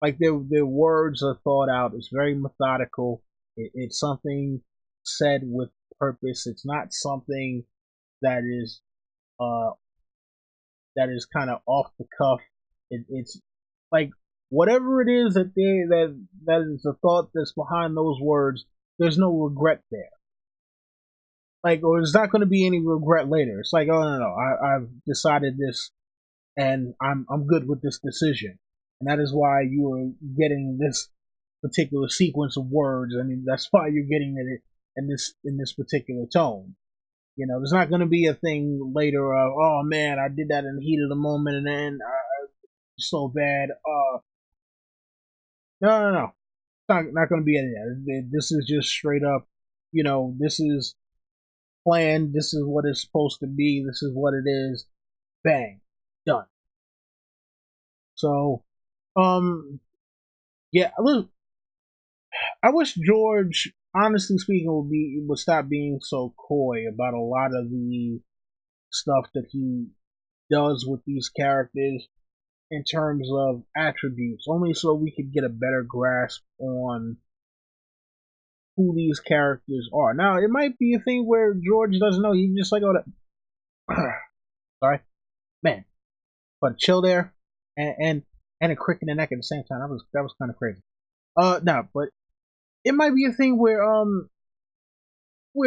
like their words are thought out. It's very methodical. It's something said with purpose. It's not something that is uh kind of off the cuff. It's like whatever it is that is the thought that's behind those words. There's no regret there. Like, or there's not going to be any regret later. It's like, oh no, I've decided this, and I'm good with this decision, and that is why you are getting this particular sequence of words. I mean, that's why you're getting it in this particular tone. There's not going to be a thing later of, oh man, I did that in the heat of the moment, and then so bad. No. It's not going to be any of that. This is just straight up. This is planned. This is what it's supposed to be. This is what it is. Bang, done. So, yeah. Look, I wish George, honestly speaking, would stop being so coy about a lot of the stuff that he does with these characters in terms of attributes, only so we could get a better grasp on who these characters are. Now, it might be a thing where George doesn't know. He's just like, oh, sorry, man, but chill there, and a crick in the neck at the same time. That was kind of crazy. No, but it might be a thing where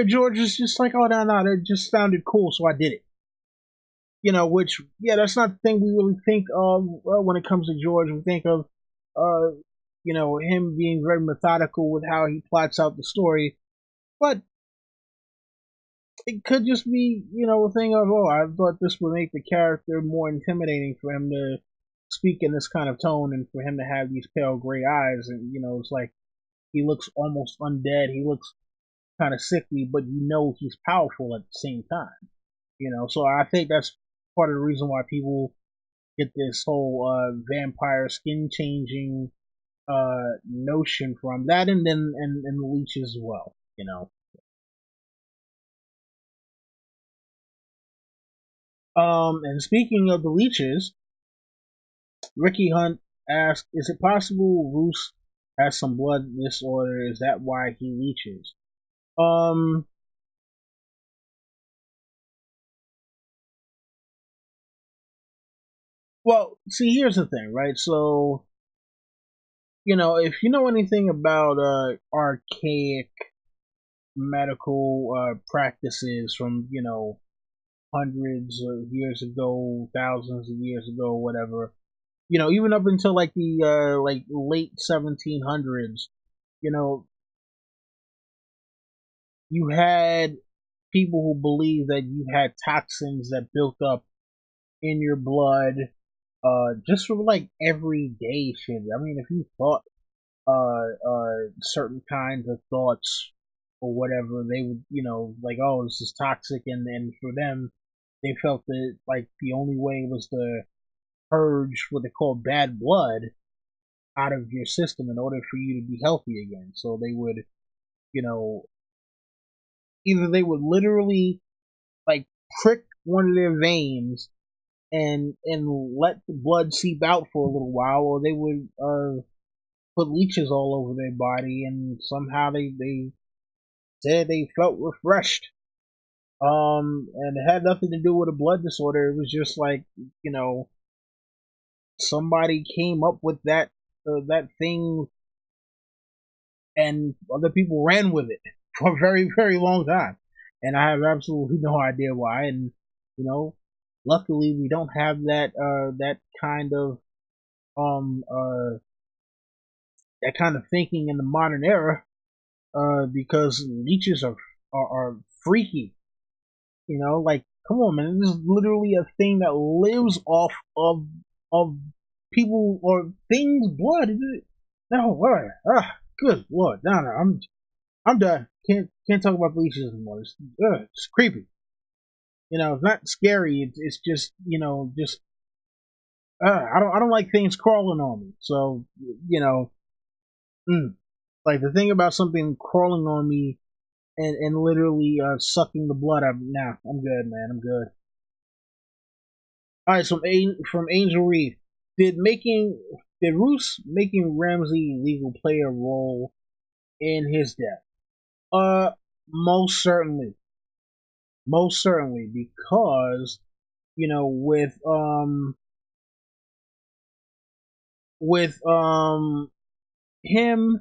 George is just like, oh no, that just sounded cool, so I did it. Which, yeah, that's not the thing we really think of when it comes to George. We think of, him being very methodical with how he plots out the story, but it could just be, a thing of, oh, I thought this would make the character more intimidating for him to speak in this kind of tone and for him to have these pale gray eyes. And, it's like he looks almost undead. He looks kind of sickly, but he's powerful at the same time. So I think that's part of the reason why people get this whole vampire skin changing notion from that, and then and the leeches as well. And speaking of the leeches, Ricky Hunt asked, "Is it possible Roose has some blood disorder? Is that why he leeches?" Um, well, see, here's the thing, right? So, if you know anything about archaic medical practices from, hundreds of years ago, thousands of years ago, whatever, even up until like the like late 1700s, you know, you had people who believed that you had toxins that built up in your blood just from like everyday shit. I mean, if you thought certain kinds of thoughts or whatever, they would, like, oh, this is toxic, and then for them, they felt that like the only way was to purge what they call bad blood out of your system in order for you to be healthy again. So they would, you know, either they would literally like prick one of their veins and let the blood seep out for a little while, or they would put leeches all over their body, and somehow they said they felt refreshed. And it had nothing to do with a blood disorder. It was just like, you know, somebody came up with that thing, and other people ran with it for a very very long time, and I have absolutely no idea why. And you know, luckily we don't have that kind of um uh that kind of thinking in the modern era, because leeches are freaky. Like, come on, man, this is literally a thing that lives off of of people or things' blood. No, what? Good lord, no, I'm done. Can't talk about leeches anymore. It's creepy. It's not scary. It's just just I don't like things crawling on me. So you know, mm, like the thing about something crawling on me and literally sucking the blood out. Nah, I'm good, man. I'm good. All right, so from Angel Reed, did Roose making Ramsay legal play a role in his death? Uh, most certainly, most certainly, because with him,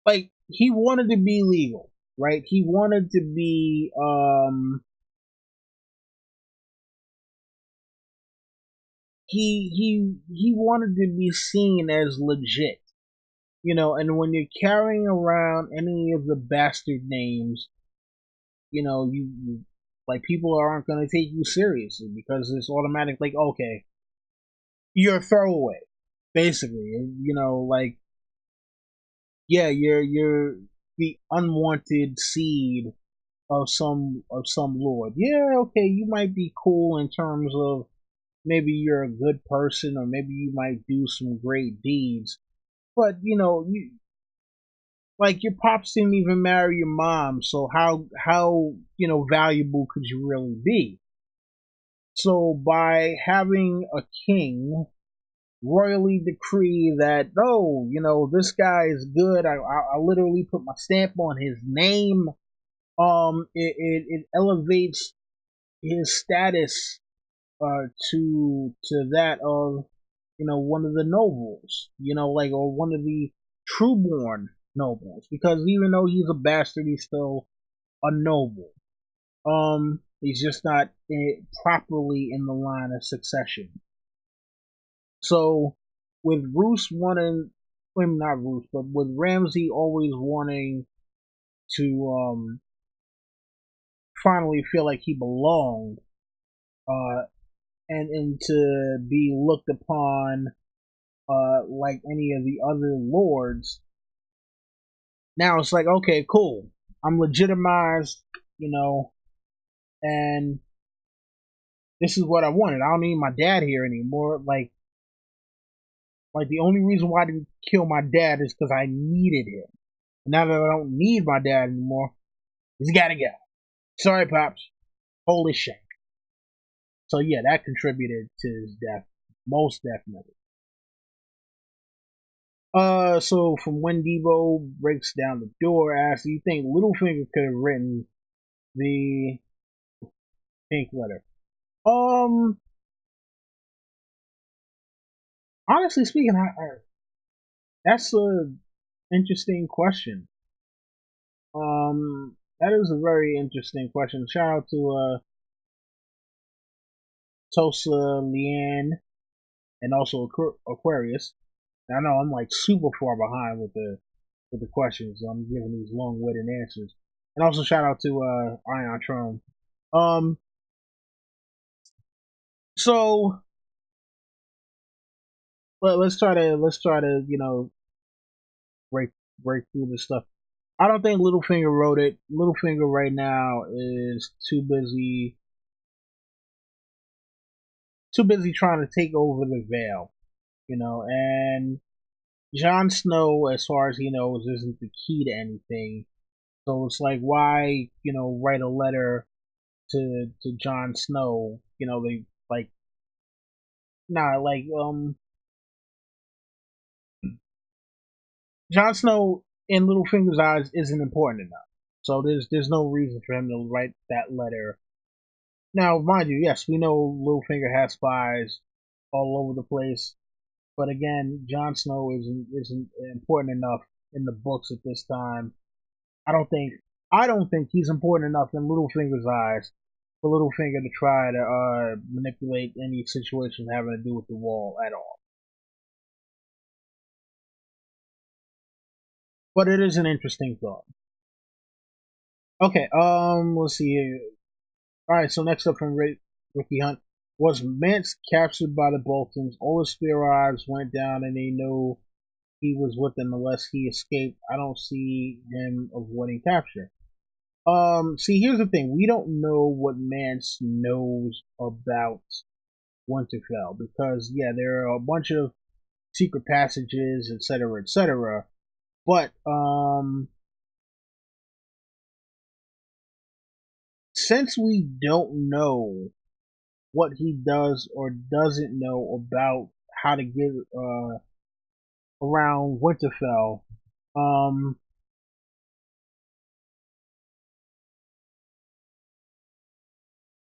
like he wanted to be legal, right? He wanted to be he wanted to be seen as legit, and when you're carrying around any of the bastard names, you like people aren't going to take you seriously because it's automatic, like, okay, you're a throwaway, basically. Like, yeah, you're the unwanted seed of some lord. Yeah, okay, you might be cool in terms of maybe you're a good person or maybe you might do some great deeds, but you like your pops didn't even marry your mom, so how valuable could you really be? So by having a king royally decree that, oh, this guy is good, I literally put my stamp on his name. It elevates his status to that of one of the nobles, like, or one of the trueborn nobles, because even though he's a bastard, he's still a noble. He's just not properly in the line of succession. So with Roose wanting, well, not Roose, but with Ramsay always wanting to finally feel like he belonged, uh, and to be looked upon like any of the other lords. Now it's like, okay, cool, I'm legitimized, and this is what I wanted. I don't need my dad here anymore. Like the only reason why I didn't kill my dad is because I needed him. Now that I don't need my dad anymore, he's gotta go. Sorry, pops. Holy shit. So yeah, that contributed to his death, most definitely. So from when Debo breaks down the door, asks, "Do you think Littlefinger could have written the pink letter?" Um, Honestly speaking, that's a interesting question. That is a very interesting question. Shout out to Tosa, Leanne, and also Aquarius. I know I'm like super far behind with the questions. So I'm giving these long-winded answers. And also shout out to Ion Tron. Um, so let's try to break break through this stuff. I don't think Littlefinger wrote it. Littlefinger right now is too busy trying to take over the Vale, and Jon Snow, as far as he knows, isn't the key to anything. So it's like, why, write a letter to Jon Snow? They like, nah, like, Jon Snow in Littlefinger's eyes isn't important enough. So there's no reason for him to write that letter. Now, mind you, yes, we know Littlefinger has spies all over the place, but again, Jon Snow isn't important enough in the books at this time. I don't think I don't think he's important enough in Littlefinger's eyes for Littlefinger to try to manipulate any situation having to do with the wall at all. But it is an interesting thought. Okay, let's see here. All right, so next up from Ricky Hunt. Was Mance captured by the Boltons? All the Spearwives went down and they knew he was with them unless he escaped. I don't see him avoiding capture. See, here's the thing. We don't know what Mance knows about Winterfell because, yeah, there are a bunch of secret passages, etc., etc. But, since we don't know what he does or doesn't know about how to get around Winterfell, um,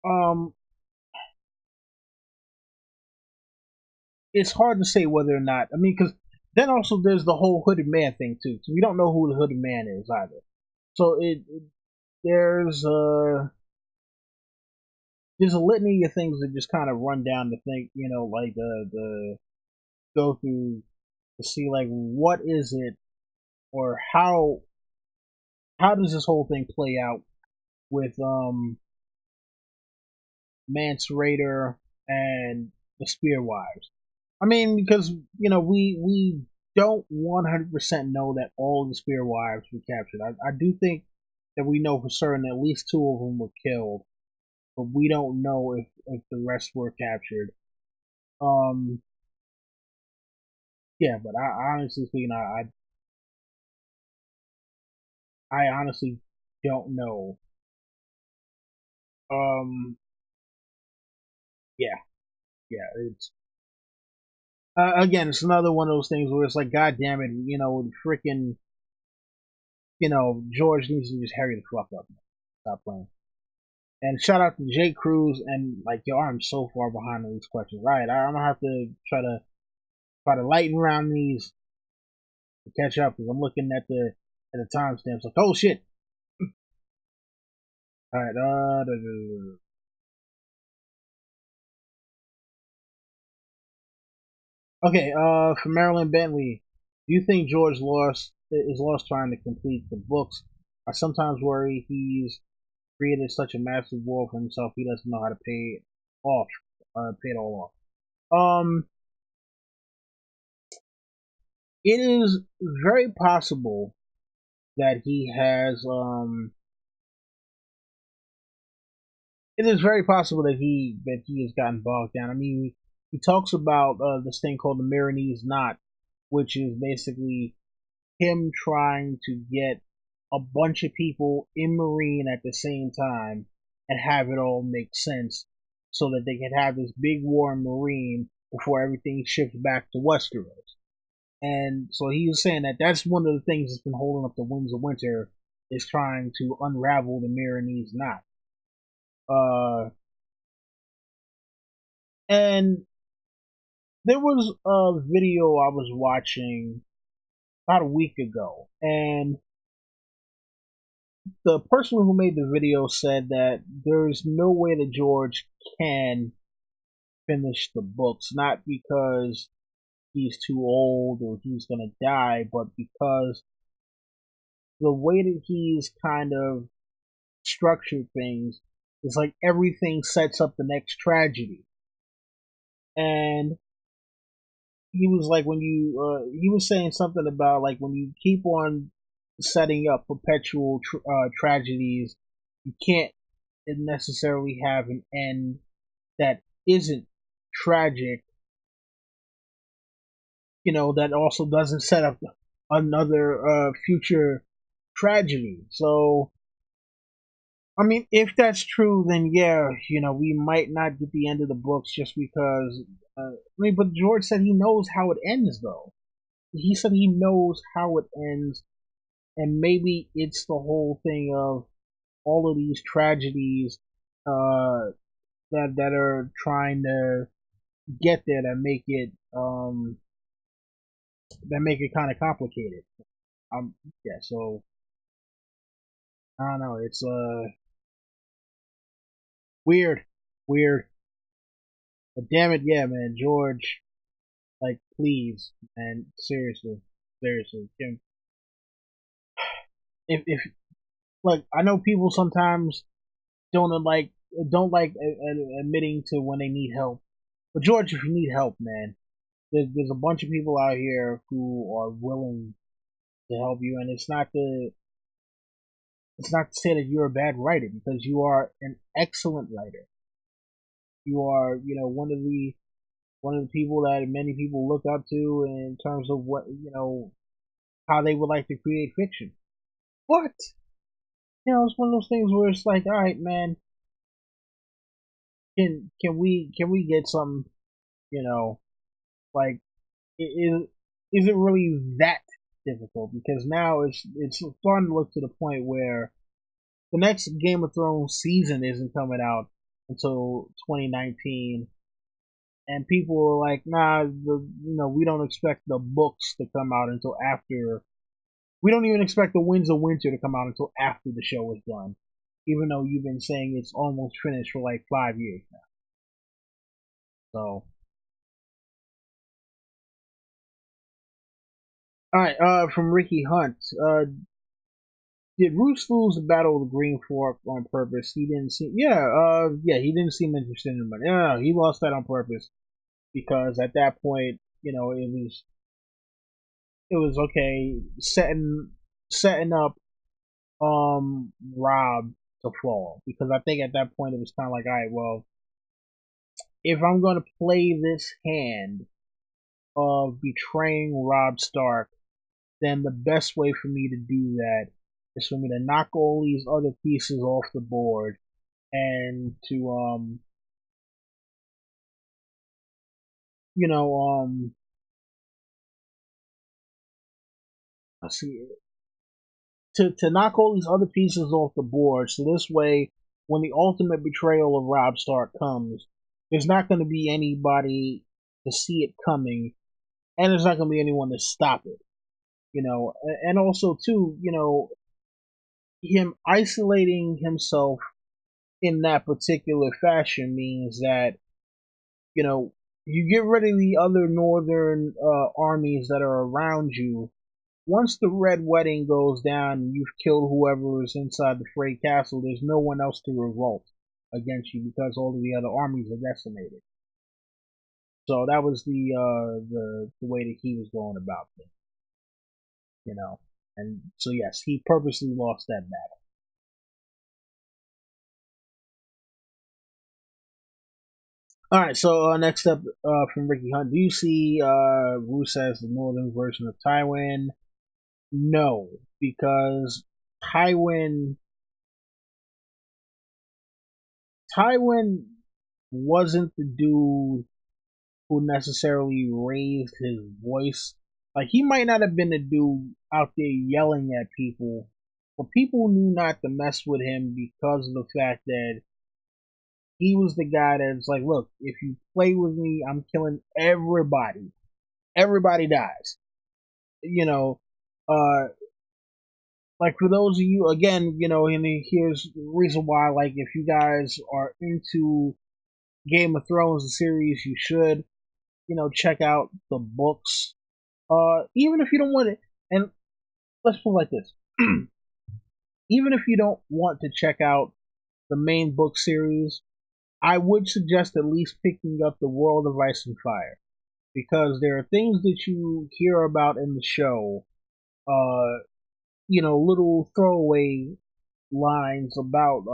um, it's hard to say whether or not. I mean, because then also there's the whole hooded man thing too. So we don't know who the hooded man is either. So there's there's a litany of things that just kind of run down to think, like the go through to see like what is it or how does this whole thing play out with Mance Raider and the Spearwives. I mean, because we don't 100% know that all the Spearwives were captured. I do think that we know for certain that at least two of them were killed, but we don't know if the rest were captured. Um, yeah, but I honestly speaking, I honestly don't know. Um, yeah, yeah, it's again, it's another one of those things where it's like, God damn it, freaking, George needs to just hurry the fuck up. Stop playing. And shout out to Jay Cruz and like, yo, I'm so far behind on these questions. Right, I'm gonna have to try to lighten around these to catch up because I'm looking at the timestamps. Like, oh shit. All right. Okay. For Marilyn Bentley, do you think George lost trying to complete the books? I sometimes worry he's created such a massive wall for himself he doesn't know how to off, pay it all off. It is very possible that he has. It is very possible that he has gotten bogged down. I mean, he talks about this thing called the Marinese Knot, which is basically him trying to get a bunch of people in Marine at the same time and have it all make sense so that they can have this big war in Marine before everything shifts back to Westeros. And so he was saying that that's one of the things that's been holding up the Winds of Winter is trying to unravel the Marinese knot. Uh, and there was a video I was watching about a week ago, and the person who made the video said that there's no way that George can finish the books, not because he's too old or he's gonna die, but because the way that he's kind of structured things is like everything sets up the next tragedy. And he was like, when he was saying something about like when you keep on setting up perpetual tragedies, you can't necessarily have an end that isn't tragic, that also doesn't set up another future tragedy. So I mean, if that's true, then yeah, we might not get the end of the books just because. I mean, but George said he knows how it ends, though. He said he knows how it ends, and maybe it's the whole thing of all of these tragedies that are trying to get there that make it kind of complicated. Yeah. So I don't know. It's weird, weird. But damn it, yeah, man, George. Like, please, man, seriously, seriously. If like I know people sometimes don't like don't like admitting to when they need help. But George, if you need help, man, there's a bunch of people out here who are willing to help you, and it's not to say that you're a bad writer because you are an excellent writer. You are, one of the people that many people look up to in terms of what how they would like to create fiction. But it's one of those things where it's like, all right, man, can we get some, you know, like is it really that difficult? Because now it's starting to look to the point where the next Game of Thrones season isn't coming out until 2019, and people are like, nah, we don't expect the books to come out until after. We don't even expect the Winds of Winter to come out until after the show is done, even though you've been saying it's almost finished for like 5 years now. So, all right, from Ricky Hunt, did Roose lose the Battle of the Green Fork on purpose? He didn't seem, yeah, he didn't seem interested in the money. No, he lost that on purpose because at that point, it was okay setting up Robb to fall because I think at that point it was kind of like, all right, well, if I'm going to play this hand of betraying Robb Stark, then the best way for me to do that is for me to knock all these other pieces off the board and to you know let's see, to knock all these other pieces off the board, so this way when the ultimate betrayal of Robb Stark comes, there's not going to be anybody to see it coming, and there's not going to be anyone to stop it. And also too, him isolating himself in that particular fashion means that you get rid of the other northern armies that are around you. Once the Red Wedding goes down and you've killed whoever is inside the Frey Castle, there's no one else to revolt against you because all of the other armies are decimated. So that was the way that he was going about things, And so yes, he purposely lost that battle. All right, so next up from Ricky Hunt, do you see Roose as the northern version of Tywin? No, because Tywin Tywin wasn't the dude who necessarily raised his voice. Like he might not have been the dude out there yelling at people, but people knew not to mess with him because of the fact that he was the guy that's like, look, if you play with me, I'm killing everybody. Everybody dies. You know, uh, like for those of you, again, and here's the reason why, like, if you guys are into Game of Thrones, the series, you should, check out the books. Even if you don't want it, and let's put it like this. Even if you don't want to check out the main book series, I would suggest at least picking up The World of Ice and Fire because there are things that you hear about in the show, little throwaway lines about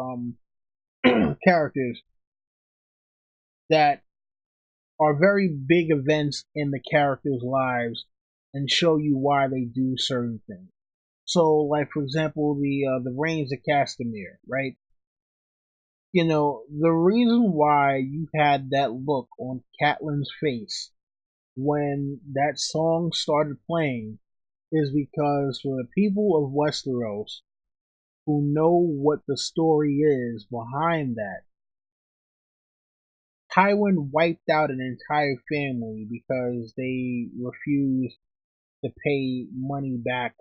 characters that are very big events in the characters' lives and show you why they do certain things. So, like for example, the Reigns of Castamere, right? The reason why you had that look on Catelyn's face when that song started playing is because for the people of Westeros who know what the story is behind that, Tywin wiped out an entire family because they refused to pay money back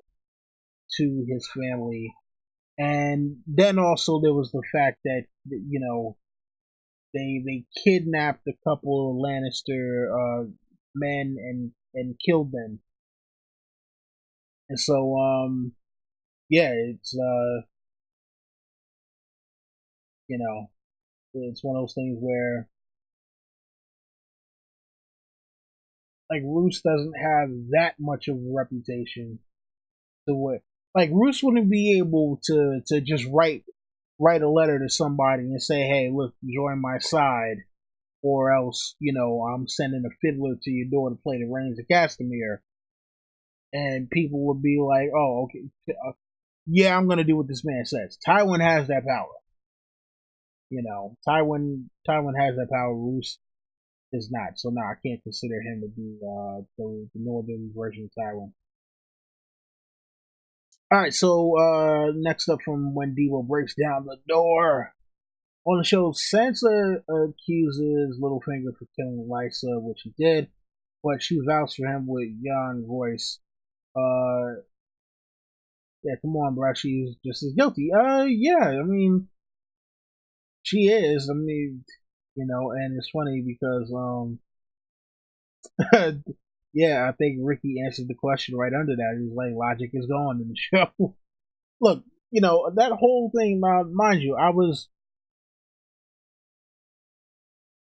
to his family. And then also there was the fact that they kidnapped a couple of Lannister men and killed them. And so yeah, it's you know It's one of those things where like Roose doesn't have that much of a reputation to what like Roose wouldn't be able to just write a letter to somebody and say, "Hey, look, join my side," or else I'm sending a fiddler to your door to play the Reigns of Castamere, and people would be like, "Oh, okay, yeah, I'm gonna do what this man says." Tywin has that power. Tywin has that power. Roose is not. So now I can't consider him to be the northern version of Tywin. All right, so next up from when Devo breaks down the door on the show, Sansa accuses Littlefinger for killing Lysa, which he did, but she vouched for him with Jan voice. Yeah, come on, bro, she's just as guilty. Yeah, I mean, she is. I mean, and it's funny because yeah, I think Ricky answered the question right under that. He's like, logic is gone in the show. Look, that whole thing. Mind you,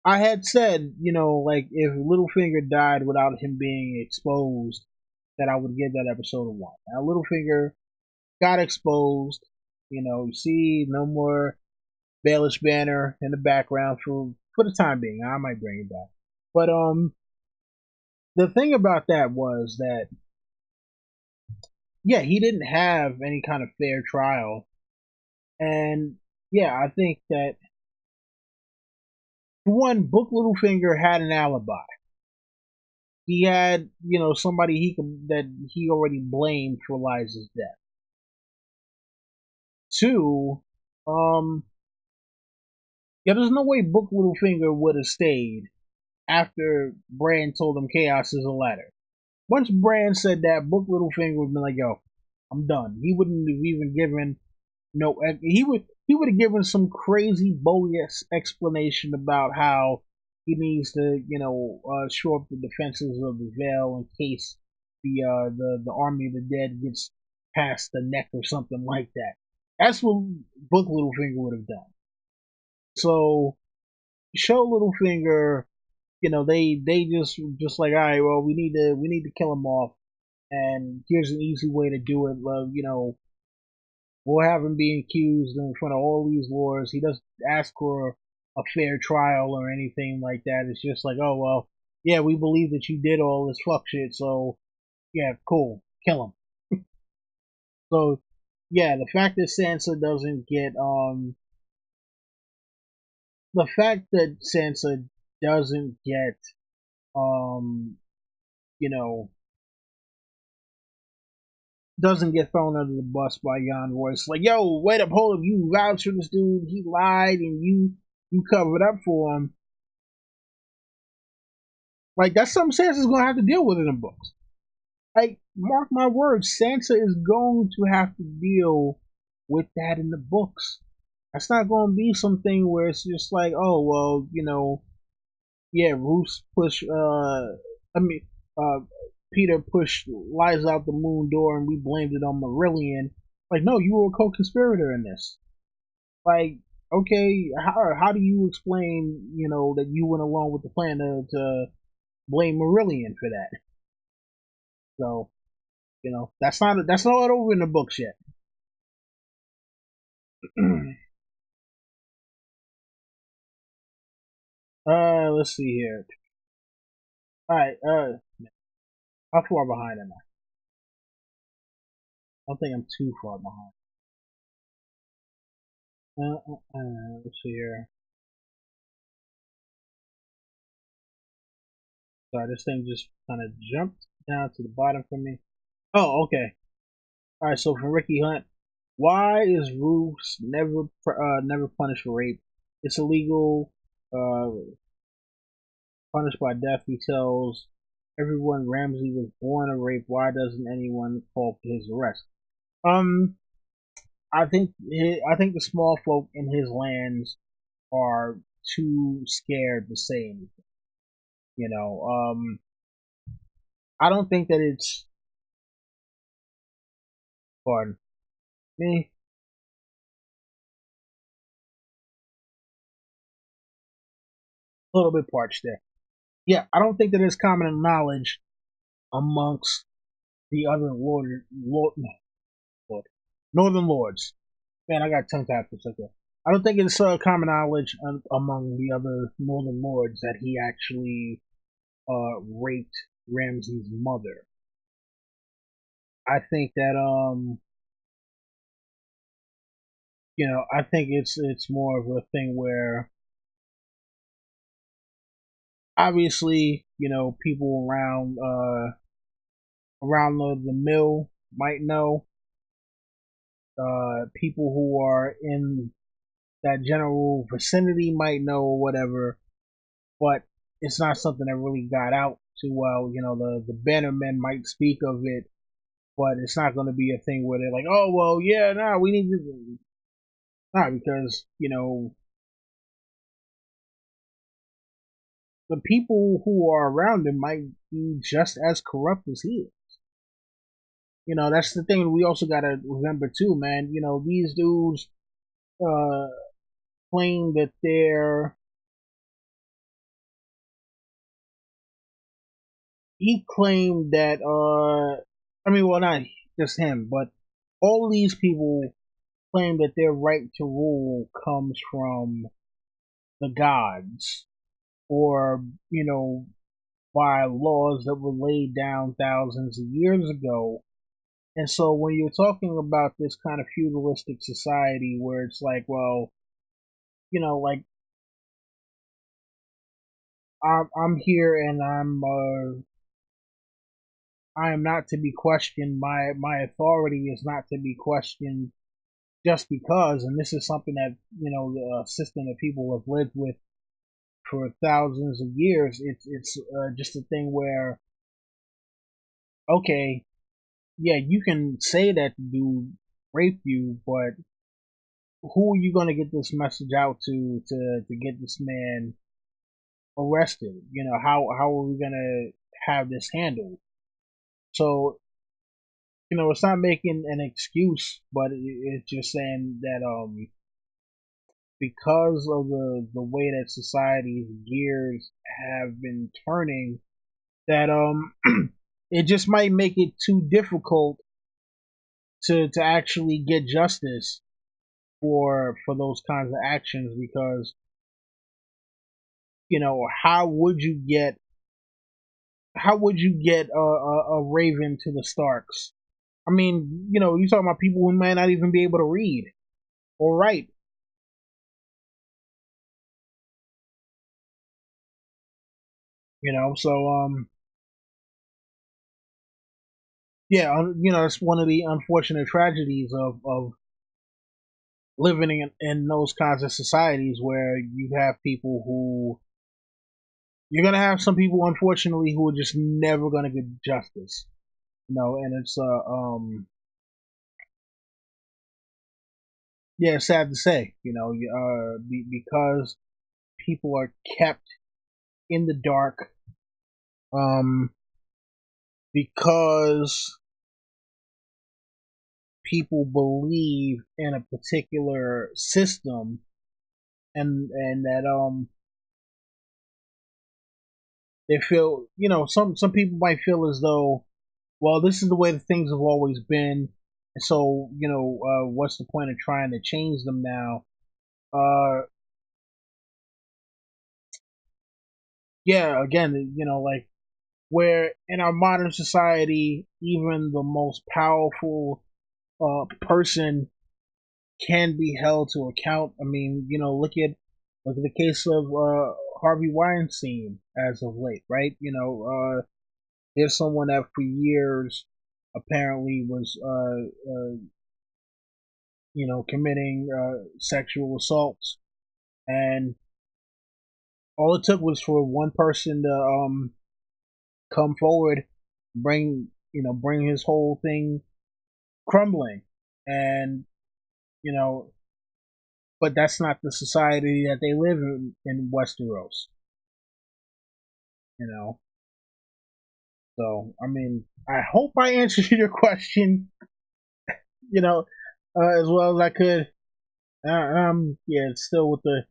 I had said, like if Littlefinger died without him being exposed, that I would give that episode a one. Now Littlefinger got exposed. You see no more Baelish banner in the background for the time being. I might bring it back, but the thing about that was that yeah, he didn't have any kind of fair trial. And yeah, I think that for one, Book Littlefinger had an alibi. He had, somebody that he already blamed for Liza's death. Two, um, yeah, there's no way Book Littlefinger would have stayed after Bran told him chaos is a ladder. Once Bran said that, Book Littlefinger would have been like, "Yo, I'm done." He wouldn't have even given no. He would have given some crazy bogus explanation about how he needs to shore up the defenses of the Vale in case the army of the dead gets past the neck or something like that. That's what Book Littlefinger would have done. So show Littlefinger, they just like, all right, well, we need to kill him off, and here's an easy way to do it. We'll have him being accused in front of all these lords. He doesn't ask for a fair trial or anything like that. It's just like, oh well, yeah, we believe that you did all this fuck shit, so yeah, cool, kill him. So yeah, the fact that Sansa doesn't get the fact that Sansa doesn't get um you know doesn't get thrown under the bus by Jan Royce. Like, yo, wait up, hold up, you vouched for this dude, he lied, and you covered up for him. Like, that's something Sansa's gonna have to deal with in the books. Like, mark my words, Sansa is going to have to deal with that in the books. That's not going to be something where it's just like, oh well, yeah, Roose pushed. I mean, uh, Peter pushed Lies out the moon door, and we blamed it on Marillion. Like, no, you were a co-conspirator in this. Like, okay, how do you explain, that you went along with the plan to blame Marillion for that? So, that's not over in the books yet. Let's see here. All right, how far behind am I? I don't think I'm too far behind. Let's see here. Sorry, this thing just kind of jumped down to the bottom for me. Oh, okay. All right. So from Ricky Hunt, why is Roose never punished for rape? It's illegal. Uh, Punished by death. He tells everyone Ramsay was born a rape. Why doesn't anyone call for his arrest? Um, I think the small folk in his lands are too scared to say anything. You know, I don't think that it's pardon me. A little bit parched there. Yeah, I don't think that it's common knowledge amongst the other lord northern lords. Man, I got tongue tied for a second. I don't think it's common knowledge among the other northern lords that he actually raped Ramsay's mother. I think that I think it's more of a thing where obviously, people around the mill might know. People who are in that general vicinity might know or whatever, but it's not something that really got out too well. The bannermen might speak of it, but it's not going to be a thing where they're like, oh well, yeah, nah, we need to, nah, because the people who are around him might be just as corrupt as he is. That's the thing we also got to remember too, man. These dudes uh claim that they're he claimed that I mean, well, not just him, but all of these people claim that their right to rule comes from the gods, or by laws that were laid down thousands of years ago. And so when you're talking about this kind of feudalistic society where it's like, well, like I'm here and I am not to be questioned. My authority is not to be questioned just because. And this is something that the system that people have lived with for thousands of years. It's just a thing where, okay, yeah, you can say that the dude raped you, but who are you going to get this message out to get this man arrested? How are we going to have this handled? So it's not making an excuse, but it's just saying that because of the way that society's gears have been turning, that it just might make it too difficult to actually get justice for those kinds of actions, because how would you get a raven to the Starks? I mean, you're talking about people who might not even be able to read or write. So yeah, it's one of the unfortunate tragedies of living in those kinds of societies where you have people who you're gonna have some people, unfortunately, who are just never gonna get justice. And it's yeah, it's sad to say, because people are kept in the dark, um, because people believe in a particular system, and that they feel, some people might feel as though, well, this is the way that things have always been, and so what's the point of trying to change them now? uh yeah, again, like, where in our modern society, even the most powerful person can be held to account. I mean, look at the case of Harvey Weinstein as of late, right? There's someone that for years apparently was committing sexual assaults, and all it took was for one person to come forward, bring his whole thing crumbling, and you know, but that's not the society that they live in Westeros. You know, so I mean, I hope I answered your question. As well as I could. Yeah, it's still with the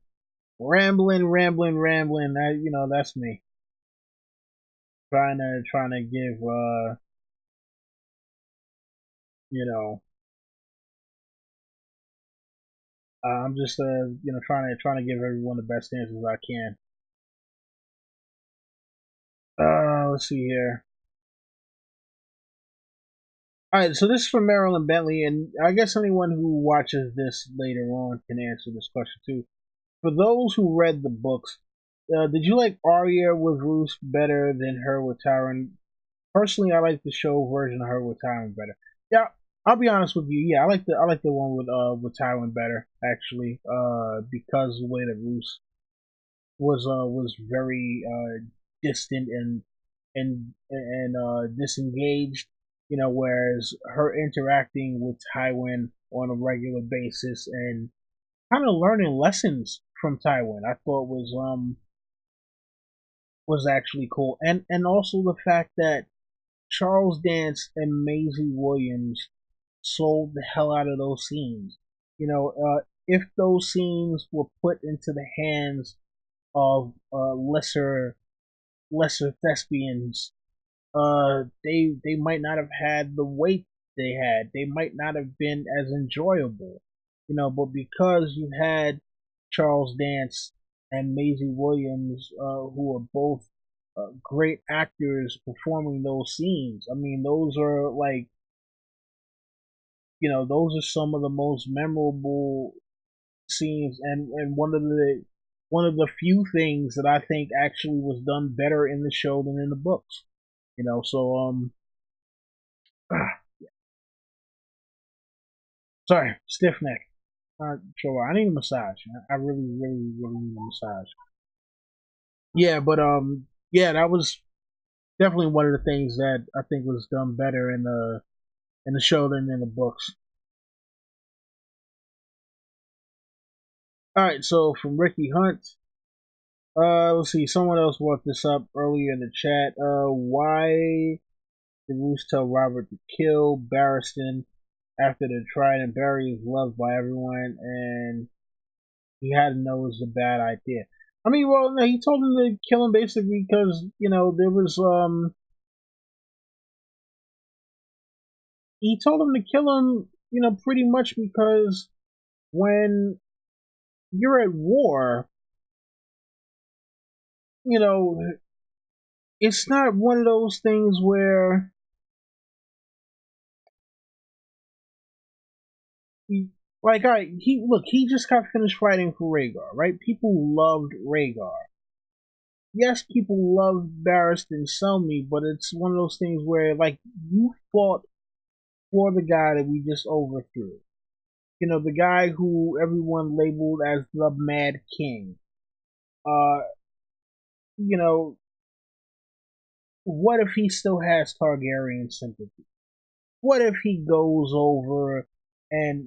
Rambling, rambling, rambling. That that's me. Trying to give you know I'm just trying to give everyone the best answers I can. Let's see here. All right, so this is from Marilyn Bentley, and I guess anyone who watches this later on can answer this question too. For those who read the books, did you like Arya with Roose better than her with Tyrone? Personally, I like the show version of her with Tywin better. Yeah, I'll be honest with you. Yeah, I like the one with Tywin better actually. Because the way that Roose was very distant and disengaged. Whereas her interacting with Tywin on a regular basis and kind of learning lessons from Tywin, I thought was actually cool, and also the fact that Charles Dance and Maisie Williams sold the hell out of those scenes. If those scenes were put into the hands of lesser thespians, they might not have had the weight they had. They might not have been as enjoyable. But because you had Charles Dance and Maisie Williams, who are both great actors performing those scenes. I mean, those are like those are some of the most memorable scenes, and one of the few things that I think actually was done better in the show than in the books. So sorry, stiff neck. Sure, I need a massage. I really, really, really need a massage. Yeah, but yeah, that was definitely one of the things that I think was done better in the show than in the books. All right, so from Ricky Hunt, let's see. Someone else brought this up earlier in the chat. Why did Roose tell Robert to kill Barristan after the tried and Barry is loved by everyone, and he had to know it was a bad idea? I mean, well, no, he told him to kill him basically because there was he told him to kill him, pretty much because when you're at war, you know, it's not one of those things where he, like, he just got finished fighting for Rhaegar, right? People loved Rhaegar. Yes, people loved Barristan Selmy, but it's one of those things where, like, you fought for the guy that we just overthrew. The guy who everyone labeled as the Mad King. Uh, you know, what if he still has Targaryen sympathy? What if he goes over and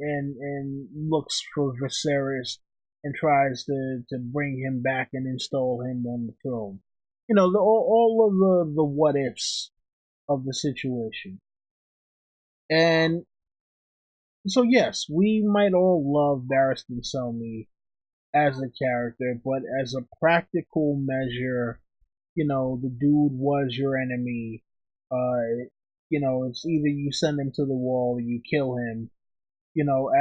looks for Viserys and tries to bring him back and install him on the throne? All of the what ifs of the situation. And so yes, we might all love Barristan Selmy as a character, but as a practical measure, the dude was your enemy. It's either you send him to the wall or you kill him.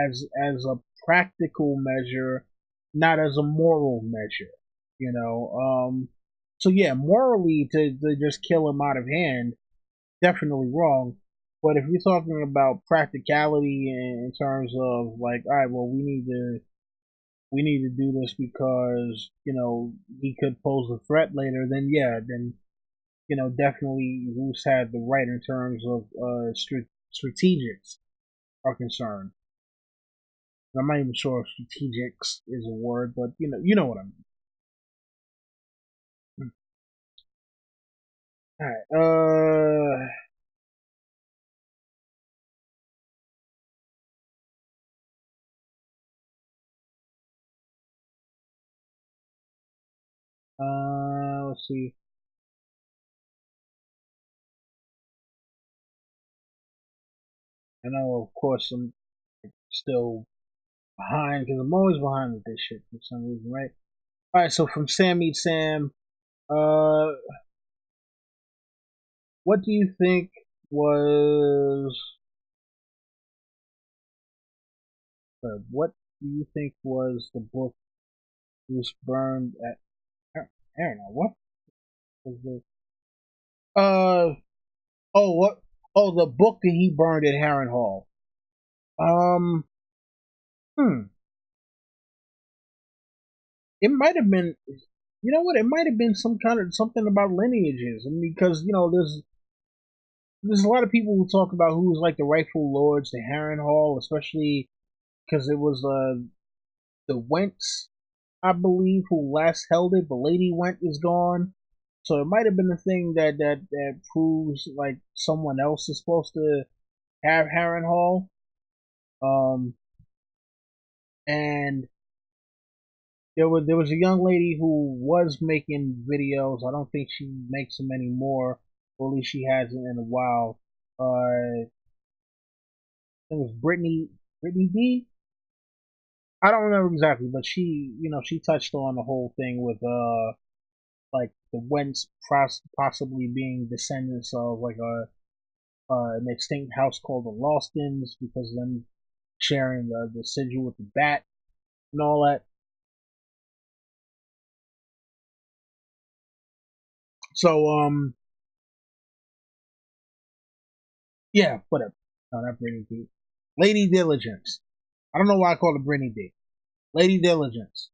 As a practical measure, not as a moral measure. You know, so yeah, morally to just kill him out of hand, definitely wrong. But if you're talking about practicality in terms of like, all right, well, we need to do this because he could pose a threat later, then yeah, then definitely Roose had the right in terms of strategics are concerned. I'm not even sure if strategics is a word, but you know what I mean. All right. Let's see. I know, of course, I'm still behind because I'm always behind with this shit for some reason, right? All right, so from Sam Eat Sam, uh, what do you think was what do you think was the book was burned at? I don't know what was the oh what the book that he burned at Harren Hall. Um, hmm, it might have been. You know what? It might have been some kind of something about lineages, and because there's a lot of people who talk about who was like the rightful lords to Harren Hall, especially because it was the Wentz, I believe, who last held it. The Lady Went is gone, so it might have been the thing that proves like someone else is supposed to have Harren Hall. Um, and there was a young lady who was making videos. I don't think she makes them anymore, or at least she hasn't in a while. I think it was Brittany D. I don't remember exactly, but she touched on the whole thing with like the Wentz possibly being descendants of like an extinct house called the Lostons because of them sharing the sigil with the bat and all that. So yeah, whatever. No, not Brittany D. Lady Diligence. I don't know why I called her Brittany D. Lady Diligence.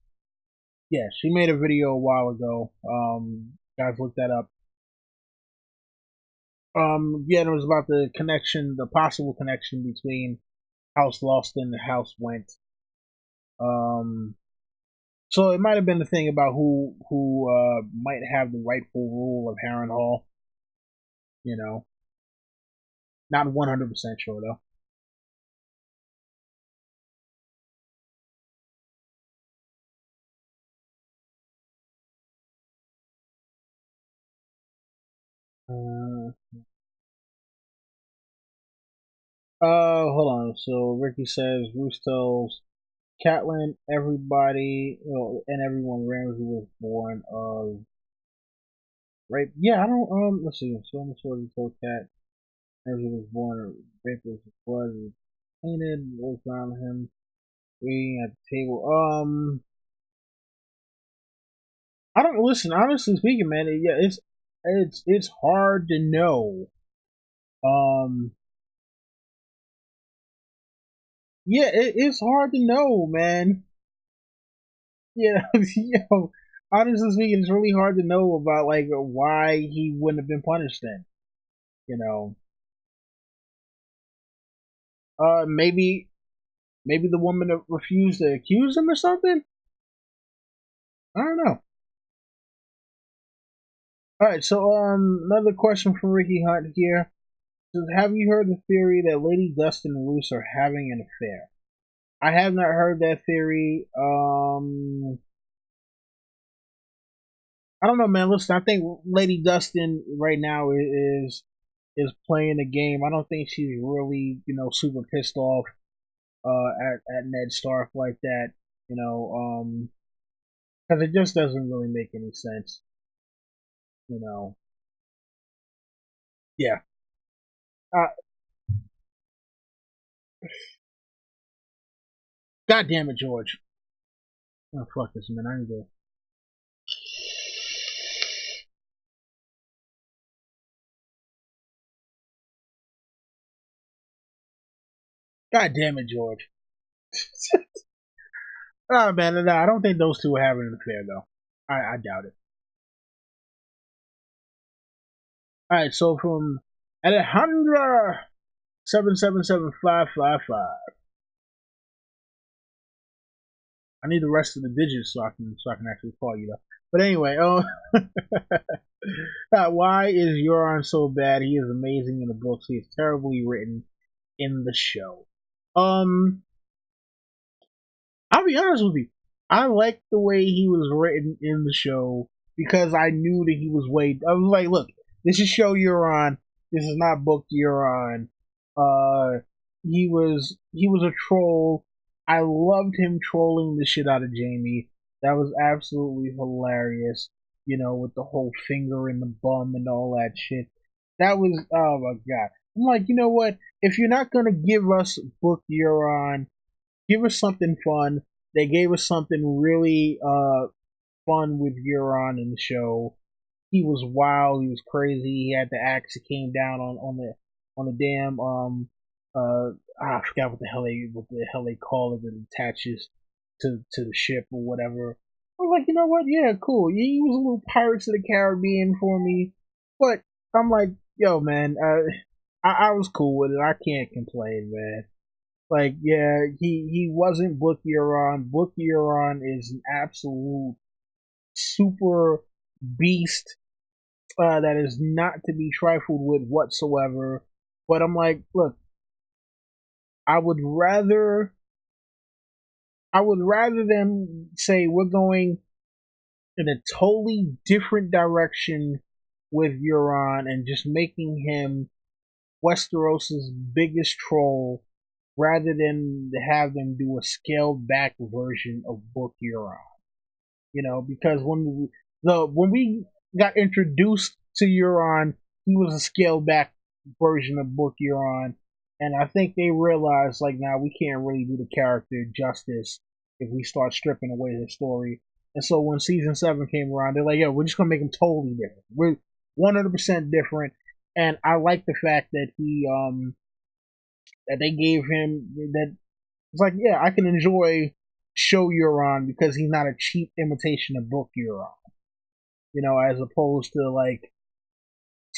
Yeah, she made a video a while ago. Guys, look that up. Yeah, it was about the possible connection between House Lost and the House Went. Um, so it might have been the thing about who might have the rightful rule of Harren Hall. You know, not 100% sure though. Uh, Hold on. So Ricky says Roose tells Catelyn, everybody, and everyone Ramsay was born of rape. Yeah, I don't. Let's see. So much what he told Cat. Ramsay was born of rape with blood was painted, was around him, waiting at the table. I don't listen. Honestly speaking, man, yeah, it's hard to know. Um, yeah, it's hard to know, man. Yeah, honestly speaking, it's really hard to know about like why he wouldn't have been punished then. You know, maybe the woman that refused to accuse him or something. I don't know. All right, so another question from Ricky Hunt here. Says, have you heard the theory that Lady Dustin and Roose are having an affair? I have not heard that theory. I don't know, man. Listen, I think Lady Dustin right now is playing the game. I don't think she's really, super pissed off at Ned Stark like that. You know, because it just doesn't really make any sense. You know, yeah. Uh, God damn it, George. Oh fuck this, man. I need to. God damn it, George. Oh man, no, I don't think those two are having an affair though. I doubt it. All right, so from Alejandra 777555. I need the rest of the digits so I can actually call you though. But anyway, why is Euron so bad? He is amazing in the books. He is terribly written in the show. Um, I'll be honest with you. I liked the way he was written in the show because I knew that he was way. I was like, look, this is show Euron. This is not book Euron. He was a troll. I loved him trolling the shit out of Jamie. That was absolutely hilarious. You know, with the whole finger in the bum and all that shit. That was, oh my god. I'm like, you know what? If you're not gonna give us Book Euron, give us something fun. They gave us something really fun with Euron in the show. He was wild. He was crazy. He had the axe. He came down on the damn I forgot what the hell they call it that attaches to the ship or whatever. I was like, you know what? Yeah, cool. He was a little Pirates of the Caribbean for me, but I'm like, yo, man, I was cool with it. I can't complain, man. Like, yeah, he wasn't Book Euron. Book Euron is an absolute super beast that is not to be trifled with whatsoever. But I'm like, look, I would rather them say we're going in a totally different direction with Euron and just making him Westeros's biggest troll rather than have them do a scaled back version of Book Euron. You know, because when we got introduced to Euron, he was a scaled back version of Book Euron, and I think they realized like now we can't really do the character justice if we start stripping away his story. And so when season 7 came around, they're like, "Yo, we're just gonna make him totally different. We're 100% different." And I like the fact that that they gave him that. It's like, yeah, I can enjoy show Euron because he's not a cheap imitation of Book Euron. You know, as opposed to like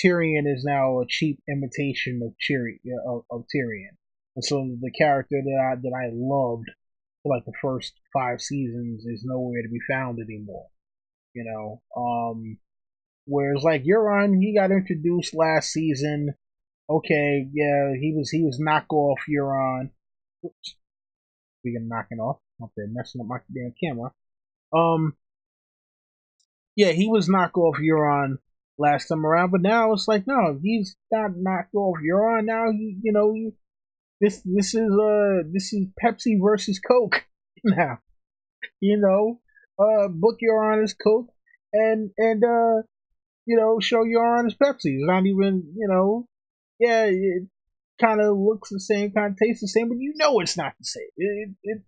Tyrion is now a cheap imitation of Tyrion. And so the character that I loved for like the first 5 seasons is nowhere to be found anymore. You know, whereas like Euron, he got introduced last season. Okay, yeah, he was knockoff Euron. Oops, speaking of knocking off, up there messing up my damn camera. Um, yeah, he was knockoff Euron last time around, but now it's like no, he's not knocked off Euron. Now this is Pepsi versus Coke now. You know, book Euron as Coke and show Euron as Pepsi. It's not even yeah, it kind of looks the same, kind of tastes the same, but you know it's not the same.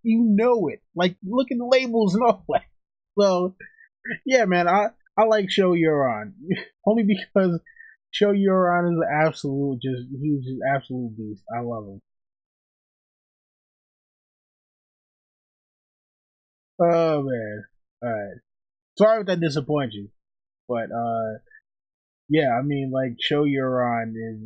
You know it. Like look at the labels and all that. So yeah, man, I like Show Euron only because Show Euron is an absolute he's just absolute beast. I love him. Oh man, all right. Sorry if that disappoints you, but yeah, I mean like Show Euron is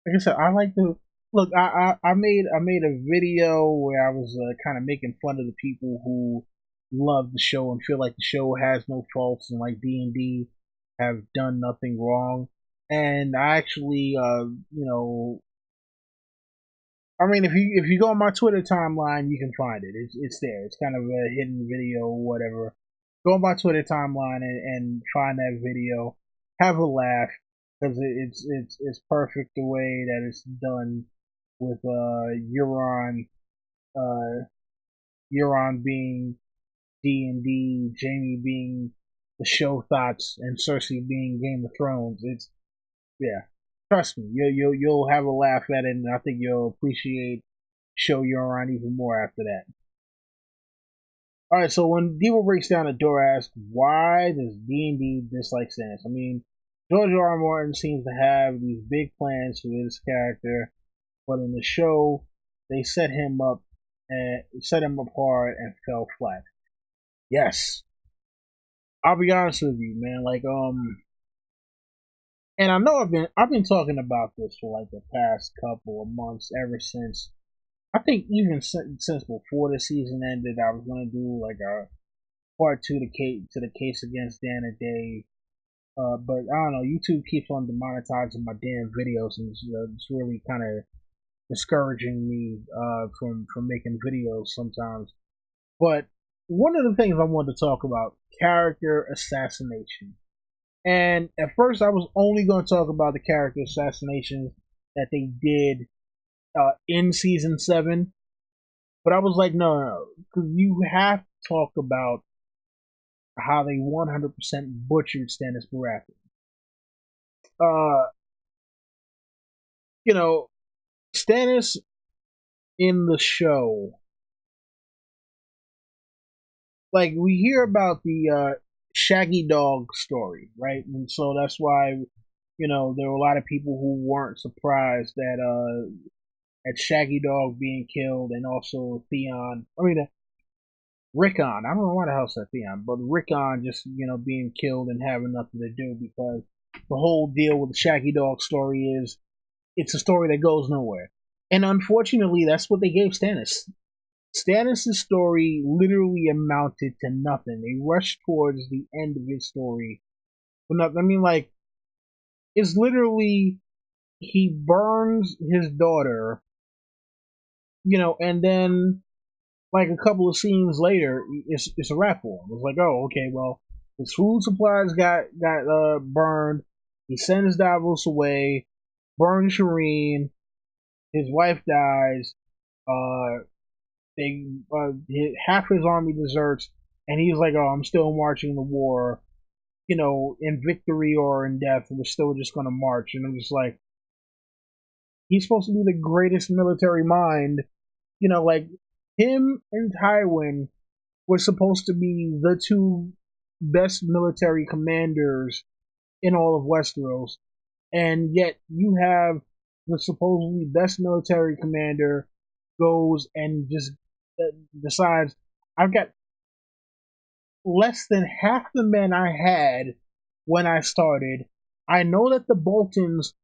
like I said. I like to look. I made a video where I was kind of making fun of the people who love the show and feel like the show has no faults and like D&D have done nothing wrong. And I actually, I mean, if you go on my Twitter timeline, you can find it. It's there. It's kind of a hidden video or whatever. Go on my Twitter timeline and find that video. Have a laugh because it's perfect the way that it's done with uh Euron being D&D, Jamie being the show thoughts, and Cersei being Game of Thrones. It's yeah. Trust me, you'll have a laugh at it, and I think you'll appreciate Show Euron even more after that. All right, so when Diva breaks down the door, asks why does D&D dislike Stannis? I mean, George R. R. Martin seems to have these big plans for this character, but in the show, they set him up and set him apart and fell flat. Yes, I'll be honest with you, man. Like, and I know I've been talking about this for like the past couple of months, ever since I think even since before the season ended, I was gonna do like a part 2 to the case against Dan and Dave. But I don't know, YouTube keeps on demonetizing my damn videos, and it's really kind of discouraging me from making videos sometimes. But one of the things I wanted to talk about character assassination. And at first, I was only going to talk about the character assassinations that they did in season 7. But I was like, no, because you have to talk about how they 100% butchered Stannis Baratheon. Uh, you know, Stannis in the show, like we hear about the Shaggy Dog story, right? And so that's why there were a lot of people who weren't surprised at Shaggy Dog being killed, and also Theon. I mean, Rickon. I don't know why the hell said Theon, but Rickon just being killed and having nothing to do, because the whole deal with the Shaggy Dog story is it's a story that goes nowhere. And unfortunately, that's what they gave Stannis. Stannis' story literally amounted to nothing. They rushed towards the end of his story. But I mean, like, it's literally he burns his daughter, and then like a couple of scenes later, it's a wrap for him. It's like, oh, okay, well, his food supplies got burned. He sends Davos away, burns Shireen. His wife dies. Uh, they half his army deserts, and he's like, "Oh, I'm still marching the war, in victory or in death. We're still just gonna march." And I'm just like, he's supposed to be the greatest military mind, like him and Tywin were supposed to be the two best military commanders in all of Westeros, and yet you have the supposedly best military commander goes and just decides, I've got less than half the men I had when I started. I know that the Boltons